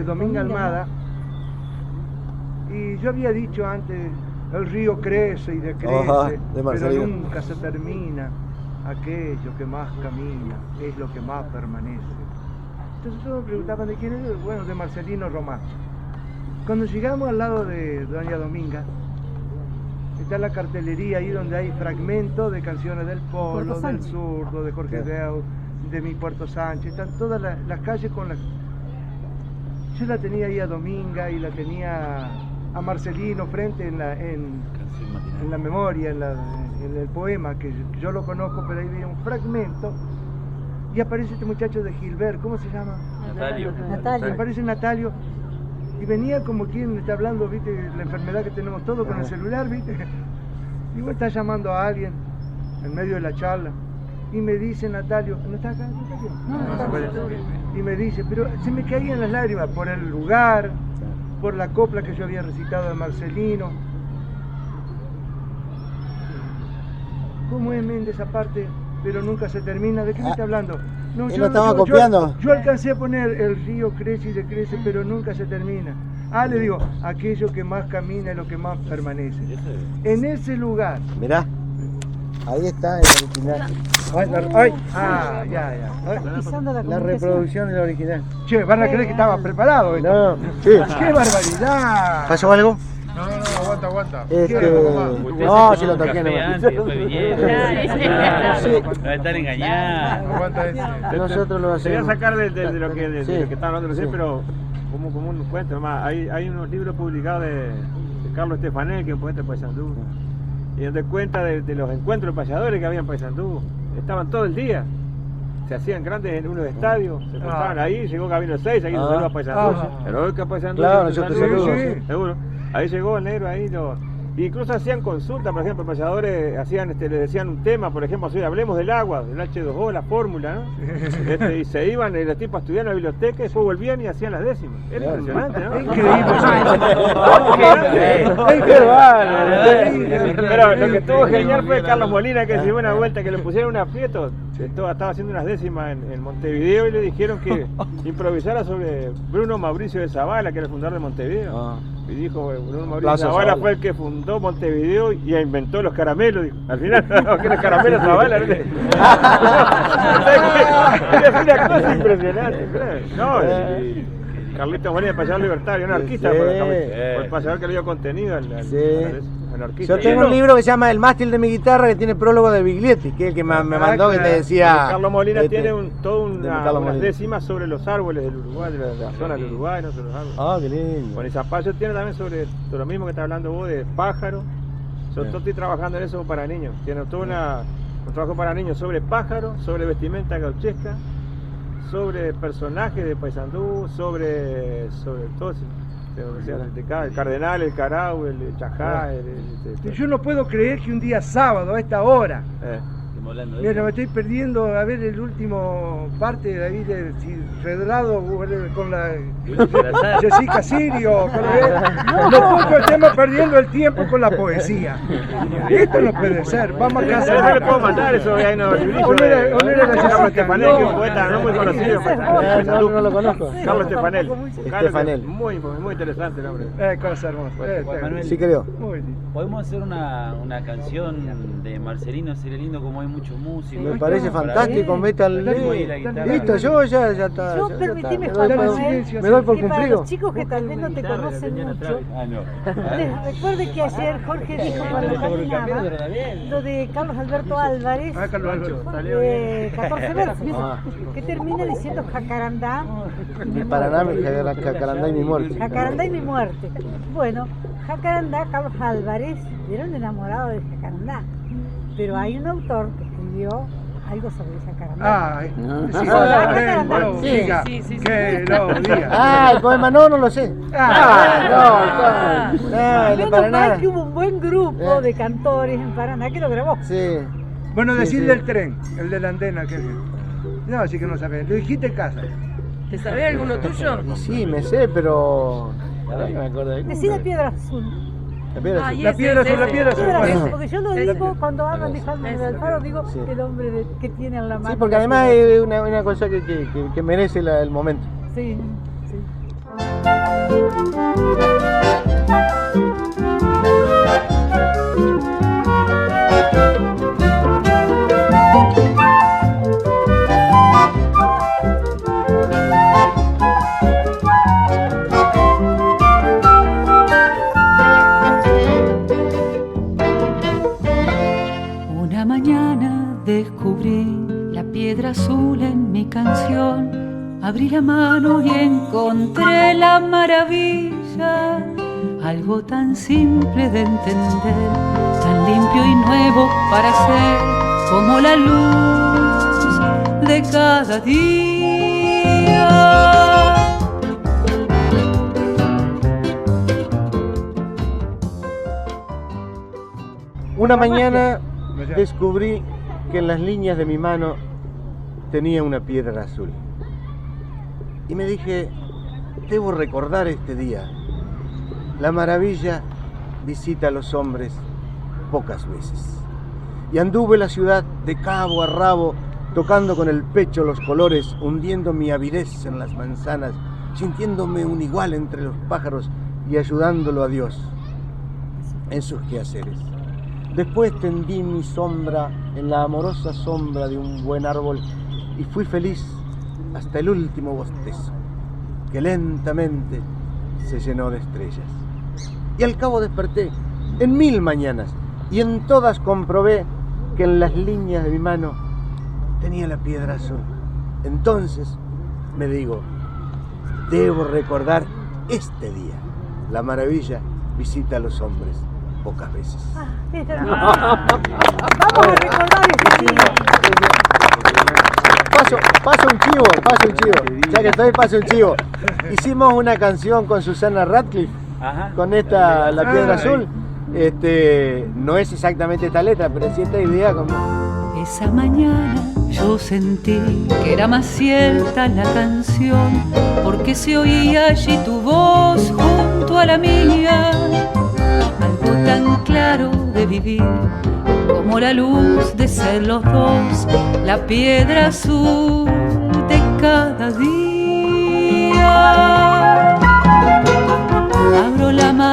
Dominga Almada y yo había dicho antes, el río crece y decrece, pero nunca se termina. Aquello que más camina es lo que más permanece. Entonces todos me preguntaban de quién es, bueno, de Marcelino Román. Cuando llegamos al lado de Doña Dominga, está la cartelería ahí donde hay fragmentos de canciones del Polo, del Zurdo, de Jorge Deus, de Mi Puerto Sánchez, están todas las calles con las... Yo la tenía ahí a Dominga y la tenía a Marcelino frente en la memoria, en el poema, que yo lo conozco, pero ahí veía un fragmento y aparece este muchacho de Gilbert, ¿cómo se llama? Natalio. Aparece Natalio y venía como quien está hablando, viste, la enfermedad que tenemos todos con el celular, viste, y vos estás llamando a alguien en medio de la charla y me dice Natalio, ¿no está acá? Y me dice, pero se me caían las lágrimas por el lugar, por la copla que yo había recitado de Marcelino. ¿Cómo es Méndez aparte? Pero nunca se termina. ¿De qué me está hablando? No, yo estaba copiando. Yo alcancé a poner el río crece y decrece, pero nunca se termina. Le digo, aquello que más camina es lo que más permanece. En ese lugar. Mirá, ahí está el original. Ya. La reproducción del original. Che, van a creer que estaba preparado esto. No, sí. ¡Qué barbaridad! ¿Pasó algo? No, aguanta. No, si lo toqué no. Va a estar engañado. Aguanta ese. Nosotros lo Quería hacemos. sacar de lo que estaban hablando recién, pero como un cuento nomás. Hay unos libros publicados de Carlos Estefanel, que es un poeta de Paysandú, y donde cuenta de los encuentros de payadores que había en Paysandú. Estaban todo el día. Se hacían grandes en unos estadios, se juntaban ahí, llegó Camino 6, aquí nos saluda a Paysandú. Pero hoy que a Paysandú, claro, yo te saludo. Seguro. Ahí llegó el negro, ahí incluso hacían consultas, por ejemplo, payadores hacían, le decían un tema, por ejemplo, así, hablemos del agua, del H2O, la fórmula, ¿no? Y se iban los tipos a estudiar en la biblioteca y después volvían y hacían las décimas. Era impresionante, ¿no? Increíble. Pero lo que estuvo genial fue Carlos Molina, que se dio una vuelta, que le pusieron un aprieto. Estaba haciendo unas décimas en Montevideo y le dijeron que improvisara sobre Bruno Mauricio de Zavala, que era el fundador de Montevideo. Y dijo, Bruno Mauricio Zavala fue el que fundó Montevideo y inventó los caramelos. Dijo. Al final, no, que los caramelos Zavala. Es una cosa impresionante. No, Carlitos Molina, el payador libertario, un anarquista, por el payador que le dio contenido al anarquista. Yo tengo un libro que se llama El mástil de mi guitarra, que tiene prólogo de Biglietti, que es el que me mandó, que te decía... Carlos Molina tiene toda unas décimas sobre los árboles del Uruguay, de la zona del Uruguay, no sobre los árboles. Ah, qué lindo. Bueno, y Zapallo tiene también sobre lo mismo que estás hablando vos, de pájaros. Sobre todo estoy trabajando en eso para niños. Tiene todo un trabajo para niños sobre pájaros, sobre vestimenta gauchesca, sobre personajes de Paysandú, sobre todo, el cardenal, el carau, el chajá. Yo no puedo creer que un día sábado a esta hora, mira, me estoy perdiendo a ver el último parte de David Redrado con la Jessica Sirio. Nosotros estamos perdiendo el tiempo con la poesía. Esto no puede ser. Vamos a casa. No le puedo mandar eso. Hay unos librillos. Carlos Estefanel, que es un poeta no muy conocido. No lo conozco. Carlos Estefanel. Muy interesante el hombre. Cosa hermosa. Sí, creo. Podemos hacer una canción de Marcelino Cirelino, como hay muchos músicos. Me parece fantástico, métanle. Listo, yo ya está. Yo permitime, me doy por que para cumplido. los chicos que tal vez no te conocen mucho, les recuerde que ayer Jorge dijo cuando terminaba lo de Carlos Alberto Álvarez, 14 versos, que termina diciendo Jacarandá. Mi Paraná, Jacarandá y mi muerte. Jacarandá y mi muerte. Bueno, Jacarandá, Carlos Álvarez, era un enamorado de Jacarandá. Pero hay un autor que escribió algo sobre Jacarandá. Que lo diga. El poema no lo sé. Menos mal que hubo un buen grupo de cantores en Paraná que lo grabó. Sí. Bueno, decir del tren, el de la antena. No, así que no sabés. Lo dijiste en casa. ¿Te sabés alguno tuyo? Sí, me sé, pero... Decí la Piedra Azul. La piedra azul. Porque yo lo digo cuando hablan de Jaime del Alfaro, digo el hombre que tiene en la mano. Sí, porque además es una cosa que merece el momento. Sí. Descubrí la piedra azul en mi canción, abrí la mano y encontré la maravilla, algo tan simple de entender, tan limpio y nuevo para ser, como la luz de cada día. Una mañana descubrí que en las líneas de mi mano tenía una piedra azul. Y me dije, debo recordar este día. La maravilla visita a los hombres pocas veces. Y anduve la ciudad de cabo a rabo, tocando con el pecho los colores, hundiendo mi avidez en las manzanas, sintiéndome un igual entre los pájaros y ayudándolo a Dios en sus quehaceres. Después tendí mi sombra en la amorosa sombra de un buen árbol y fui feliz hasta el último bostezo, que lentamente se llenó de estrellas. Y al cabo desperté en 1000 mañanas y en todas comprobé que en las líneas de mi mano tenía la piedra azul. Entonces me digo, debo recordar este día. La maravilla visita a los hombres pocas veces. Vamos a recordar este día. Paso un chivo. Ya que estoy, paso un chivo. Hicimos una canción con Susana Radcliffe, con esta, La Piedra Azul. No es exactamente esta letra, pero sí esta idea. Esa mañana yo sentí que era más cierta la canción, porque se oía allí tu voz junto a la mía. Algo tan claro de vivir como la luz de ser los dos, la piedra azul de cada día. Abro la mano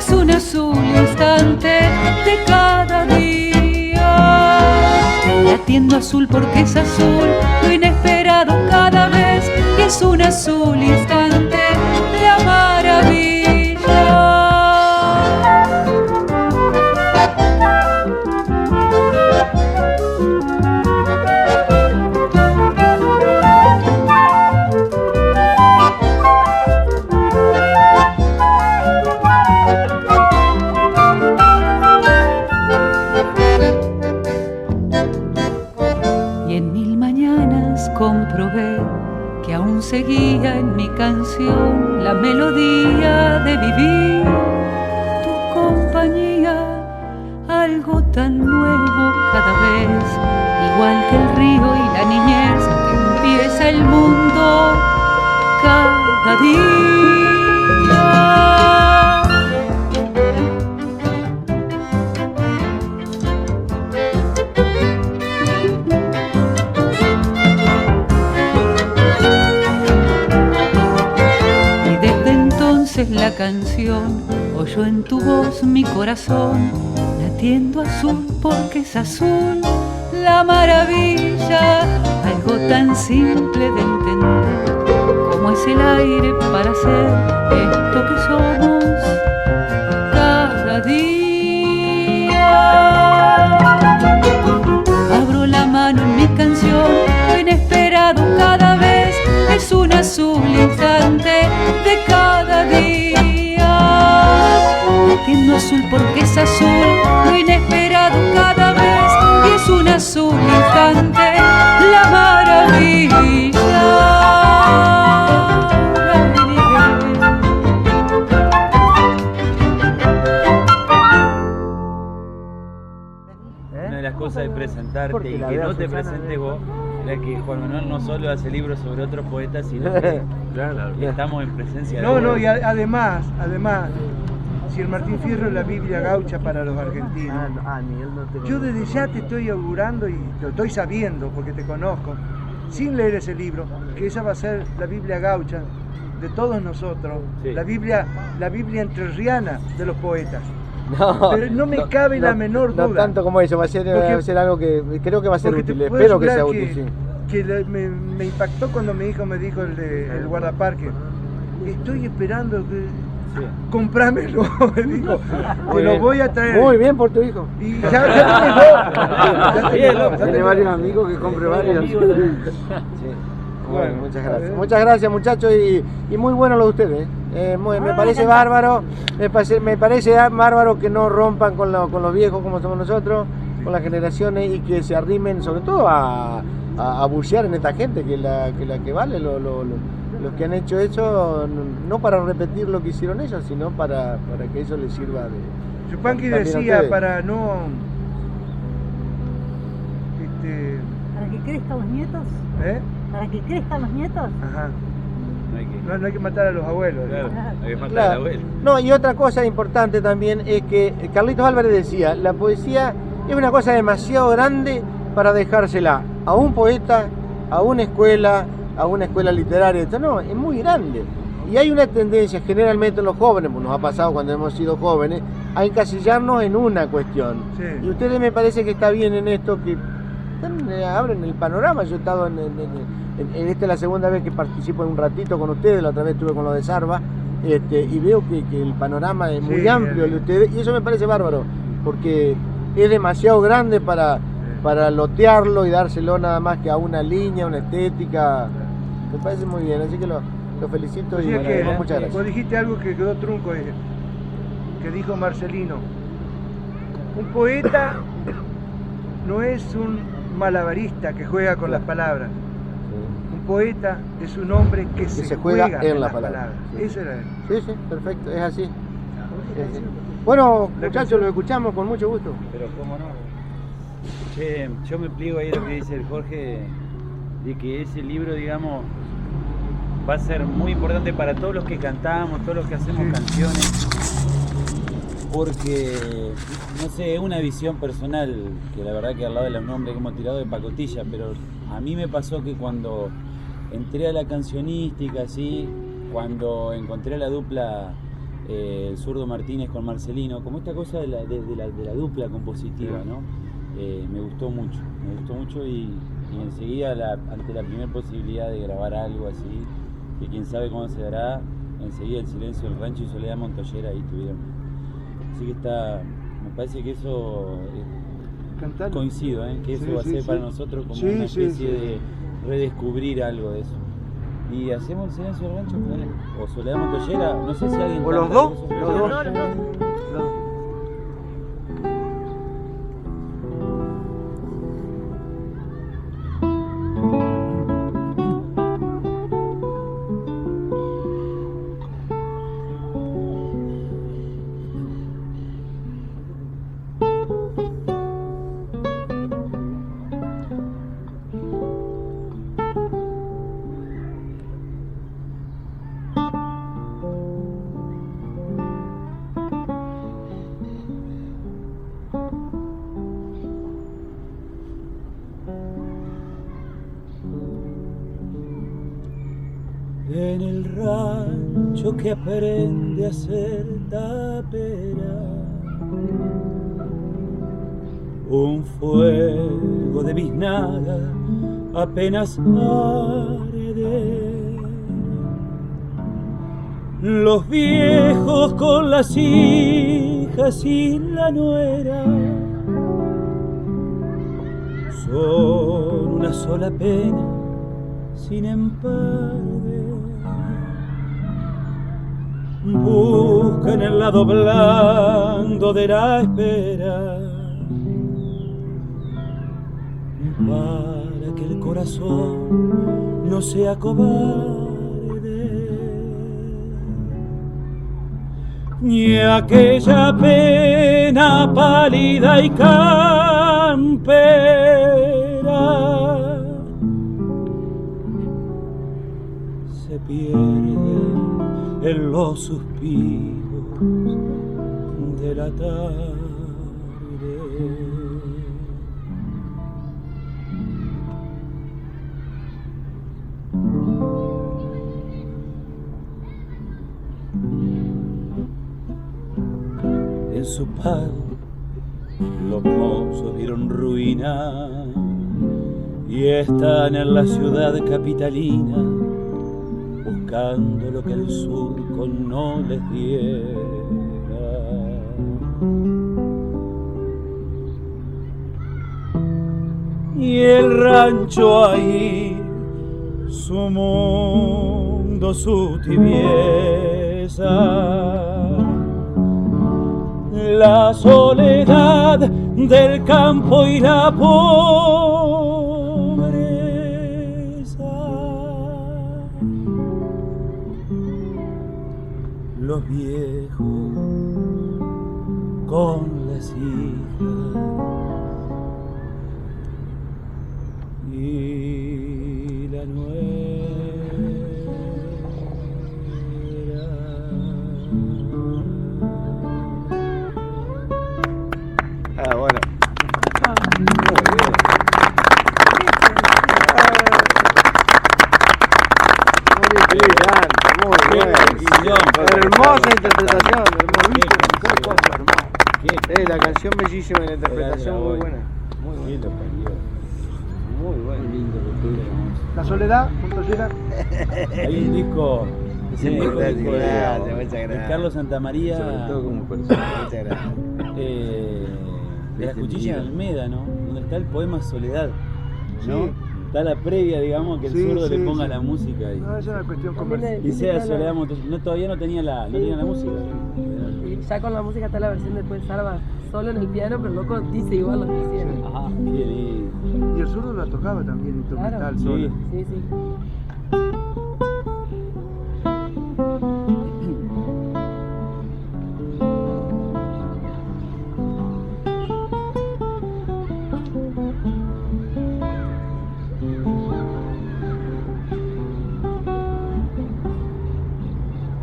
es un azul instante de cada día. Latiendo azul porque es azul, lo inesperado cada vez, y es un azul instante, la maravilla. Comprobé que aún seguía en mi canción la melodía de vivir tu compañía, algo tan nuevo cada vez, igual que el río y la niñez que empieza el mundo cada día. La canción oyó en tu voz mi corazón, latiendo azul porque es azul la maravilla, algo tan simple de entender como es el aire para ser esto que somos cada día. Abro la mano en mi canción, lo inesperado cada vez, es un azul instante de cada día. Latiendo azul porque es azul, lo inesperado cada vez, y es un azul instante, la maravilla. Una de las cosas de presentarte y que no te presentes vos era que Juan Manuel no solo hace libros sobre otros poetas, sino que estamos en presencia de No, y además, si el Martín Fierro es la Biblia gaucha para los argentinos, yo desde ya te estoy augurando y lo estoy sabiendo porque te conozco, sin leer ese libro, que esa va a ser la Biblia gaucha de todos nosotros, sí. la Biblia entrerriana de los poetas. No, pero no me cabe la menor duda. No tanto como eso, va a ser algo que creo que va a ser útil, espero que sea útil. Sí. Que me impactó cuando mi hijo me dijo el guardaparque, estoy esperando que... Sí. Comprámelo, me dijo, te lo voy a traer. Muy bien por tu hijo. Y ya tiene varios amigos que compre varios. Sí. Bueno, muchas gracias. Muchas gracias, muchachos, y muy bueno lo de ustedes. Me parece bárbaro, me parece bárbaro que no rompan con los viejos como somos nosotros, con las generaciones, y que se arrimen sobre todo a bucear en esta gente, que la que vale los que han hecho eso, no para repetir lo que hicieron ellos, sino para que eso les sirva de... Yupanqui decía, para no... ¿Para que crezcan los nietos? ¿Para que crezcan los nietos? Ajá. No hay que matar a los abuelos. Claro, no hay que matar al abuelo. No, y otra cosa importante también es que Carlitos Álvarez decía, la poesía es una cosa demasiado grande para dejársela a un poeta, a una escuela literaria. Esto no, es muy grande. Y hay una tendencia generalmente en los jóvenes, pues nos ha pasado cuando hemos sido jóvenes, a encasillarnos en una cuestión. Sí. Y ustedes me parece que está bien en esto, que abren el panorama. Yo he estado en esta es la segunda vez que participo en un ratito con ustedes, la otra vez estuve con lo de Sarva, y veo que el panorama es muy amplio el de ustedes, y eso me parece bárbaro, porque es demasiado grande para lotearlo y dárselo nada más que a una línea, una estética. Me parece muy bien, así que lo felicito y muchas gracias. Vos dijiste algo que quedó trunco, que dijo Marcelino. Un poeta no es un malabarista que juega con las palabras. Un poeta es un hombre que se juega en las palabras. Sí. Eso era él. Sí, perfecto, es así. Bueno, muchachos, lo escuchamos con mucho gusto. Pero cómo no. Che, yo me pliego ahí a lo que dice el Jorge, de que ese libro, digamos, va a ser muy importante para todos los que cantamos, todos los que hacemos canciones, porque, no sé, es una visión personal, que la verdad que al lado de los nombres que hemos tirado de pacotilla, pero a mí me pasó que cuando entré a la cancionística, así, cuando encontré a la dupla el zurdo Martínez con Marcelino, como esta cosa de la dupla compositiva, ¿no? Me gustó mucho y enseguida ante la primera posibilidad de grabar algo así, que quién sabe cómo se dará, enseguida El silencio del rancho y Soledad Montoyera ahí tuvieron. Así que me parece que eso coincido, que eso va a ser para nosotros como una especie de redescubrir algo de eso. Y hacemos El silencio del rancho o Soledad Montoyera, no sé si alguien... ¿O los dos? Los dos. En el rancho que aprende a ser tapera, un fuego de biznaga apenas arde. Los viejos con las hijas y la nuera son una sola pena sin empalme. Buscan el lado blando de la espera para que el corazón no sea cobarde, ni aquella pena pálida y campera se pierde en los suspiros de la tarde. En su pago los mozos vieron ruina y están en la ciudad capitalina buscando lo que el surco no les diera. Y el rancho ahí, su mundo, su tibieza, la soledad del campo y la pobreza. Los viejos con las hijas y la nuera. Ah, bueno. Muy bien. Hermosa interpretación, la canción bellísima y la interpretación muy buena. Muy buena. Muy buena. La Soledad, Montoyera. Hay un disco Muchas de Carlos Santamaría, sobre todo como persona. Muchas gracias. De la Cuchilla en Almeda, ¿no? Donde está el poema Soledad, ¿no? Sí. Está la previa, digamos, que el zurdo le ponga la música ahí. No, es una cuestión comercial. Y sea Soledad Montoyera. Todavía no tenía la música. Y ya con la música está la versión después de Sarva solo en el piano, pero loco dice igual lo que hicieron. Ajá, qué lindo. Y el zurdo la tocaba también instrumental, Claro. sola. Sí.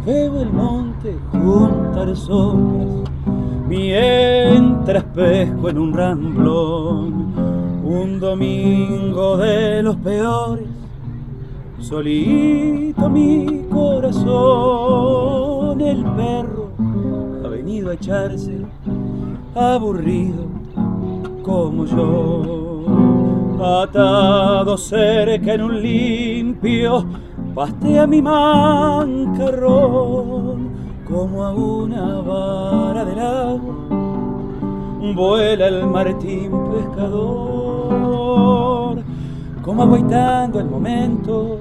Veo el monte juntar sombras mientras pesco en un ramblón. Un domingo de los peores, solito mi corazón, el perro venido a echarse, aburrido como yo, atado cerca en un limpio, pastea mi mancarrón, como a una vara del agua, vuela el martín pescador, como agüitando el momento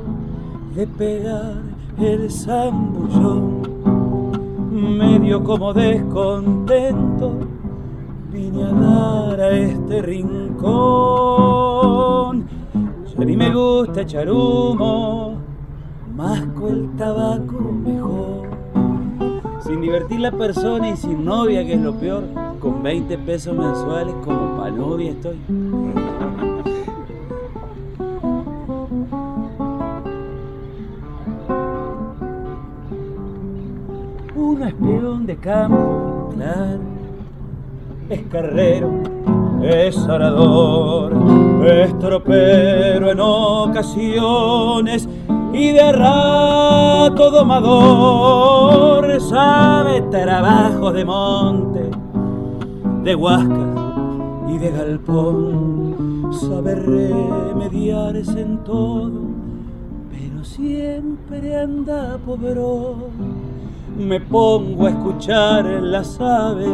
de pegar el zambullón, medio como descontento, vine a dar a este rincón. Si a mí me gusta echar humo, masco el tabaco mejor. Sin divertir la persona y sin novia, que es lo peor, con 20 pesos mensuales como pa' novia estoy. Uno es peón de campo, claro, es carrero, es arador, es tropero en ocasiones y de rato domador, sabe trabajo de monte, de huascas y de galpón, sabe remediarse en todo, pero siempre anda pobrón. Me pongo a escuchar las aves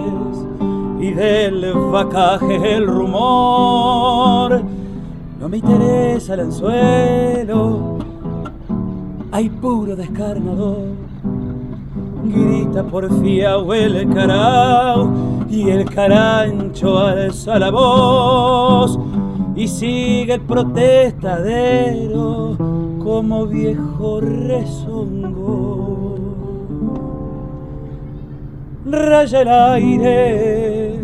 y del vacaje el rumor. No me interesa el anzuelo, hay puro descarnador. Grita porfía o el carao y el carancho alza la voz y sigue el protestadero como viejo rezongo. Raya el aire,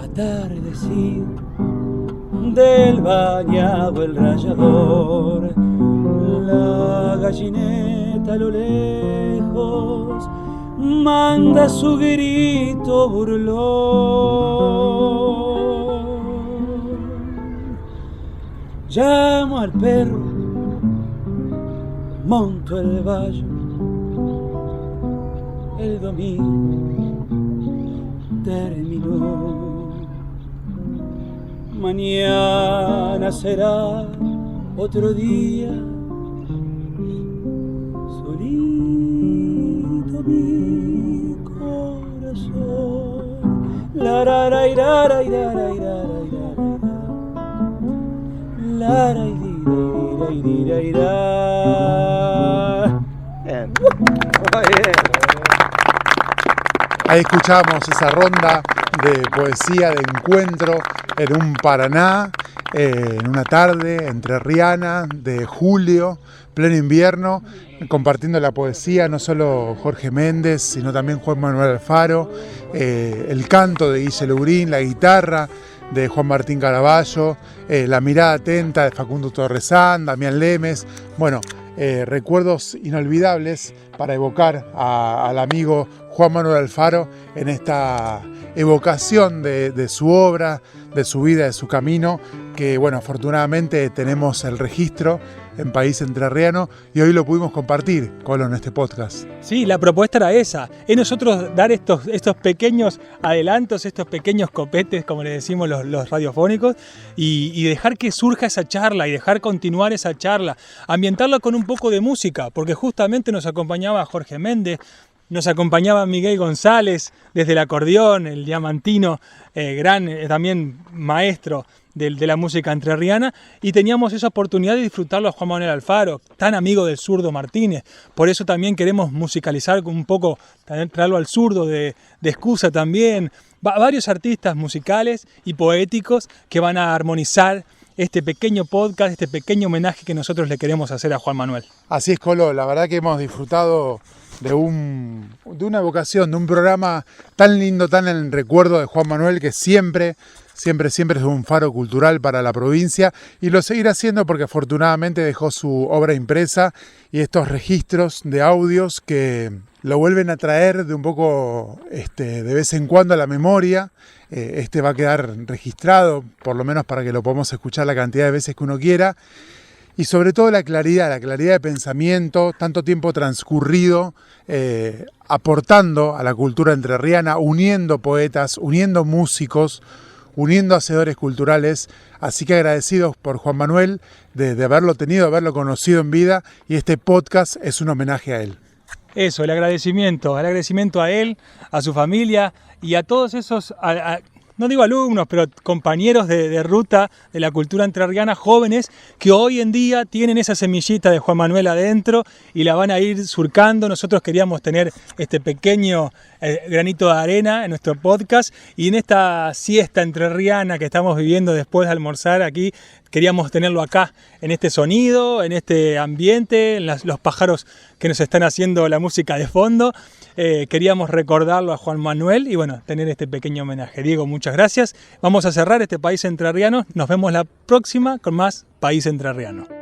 atardecido, del bañado el rayador, la gallineta a lo lejos manda su grito burlón. Llamo al perro, monto el vallo, el domingo terminó. Mañana será otro día, solito mi corazón. La ra ra ra ra ra ra la ra Bien. Ahí escuchamos esa ronda de poesía, de encuentro en un Paraná, en una tarde entrerriana de julio, pleno invierno, compartiendo la poesía, no solo Jorge Méndez, sino también Juan Manuel Alfaro, el canto de Guille Leurín, la guitarra de Juan Martín Caraballo, la mirada atenta de Facundo Torresán, Damián Lemes. Bueno, recuerdos inolvidables para evocar al amigo Juan Manuel Alfaro en esta evocación de su obra, de su vida, de su camino, que bueno, afortunadamente tenemos el registro en País Entrerriano y hoy lo pudimos compartir, Colo, en este podcast. Sí, la propuesta era esa, es nosotros dar estos pequeños adelantos, estos pequeños copetes, como le decimos los radiofónicos, y dejar que surja esa charla y dejar continuar esa charla, ambientarla con un poco de música, porque justamente nos acompañaba Jorge Méndez, nos acompañaba Miguel González desde el acordeón, el diamantino, gran también maestro de la música entrerriana, y teníamos esa oportunidad de disfrutarlo a Juan Manuel Alfaro, tan amigo del zurdo Martínez. Por eso también queremos musicalizar un poco, traerlo al zurdo de excusa también. Varios artistas musicales y poéticos que van a armonizar este pequeño podcast, este pequeño homenaje que nosotros le queremos hacer a Juan Manuel. Así es, Colo, la verdad que hemos disfrutado de una evocación, de un programa tan lindo, tan en recuerdo de Juan Manuel, que siempre es un faro cultural para la provincia, y lo seguirá haciendo porque afortunadamente dejó su obra impresa y estos registros de audios que lo vuelven a traer de un poco de vez en cuando a la memoria. Va a quedar registrado, por lo menos para que lo podamos escuchar la cantidad de veces que uno quiera. y sobre todo la claridad de pensamiento, tanto tiempo transcurrido, aportando a la cultura entrerriana, uniendo poetas, uniendo músicos, uniendo hacedores culturales. Así que agradecidos por Juan Manuel de haberlo tenido, haberlo conocido en vida, y este podcast es un homenaje a él. Eso, el agradecimiento a él, a su familia y a todos esos, no digo alumnos, pero compañeros de ruta de la cultura entrerriana, jóvenes que hoy en día tienen esa semillita de Juan Manuel adentro y la van a ir surcando. Nosotros queríamos tener este pequeño granito de arena en nuestro podcast, y en esta siesta entrerriana que estamos viviendo después de almorzar aquí, queríamos tenerlo acá, en este sonido, en este ambiente, en los pájaros que nos están haciendo la música de fondo. Queríamos recordarlo a Juan Manuel y bueno, tener este pequeño homenaje. Diego, muchas gracias. Vamos a cerrar este País Entrerriano. Nos vemos la próxima con más País Entrerriano.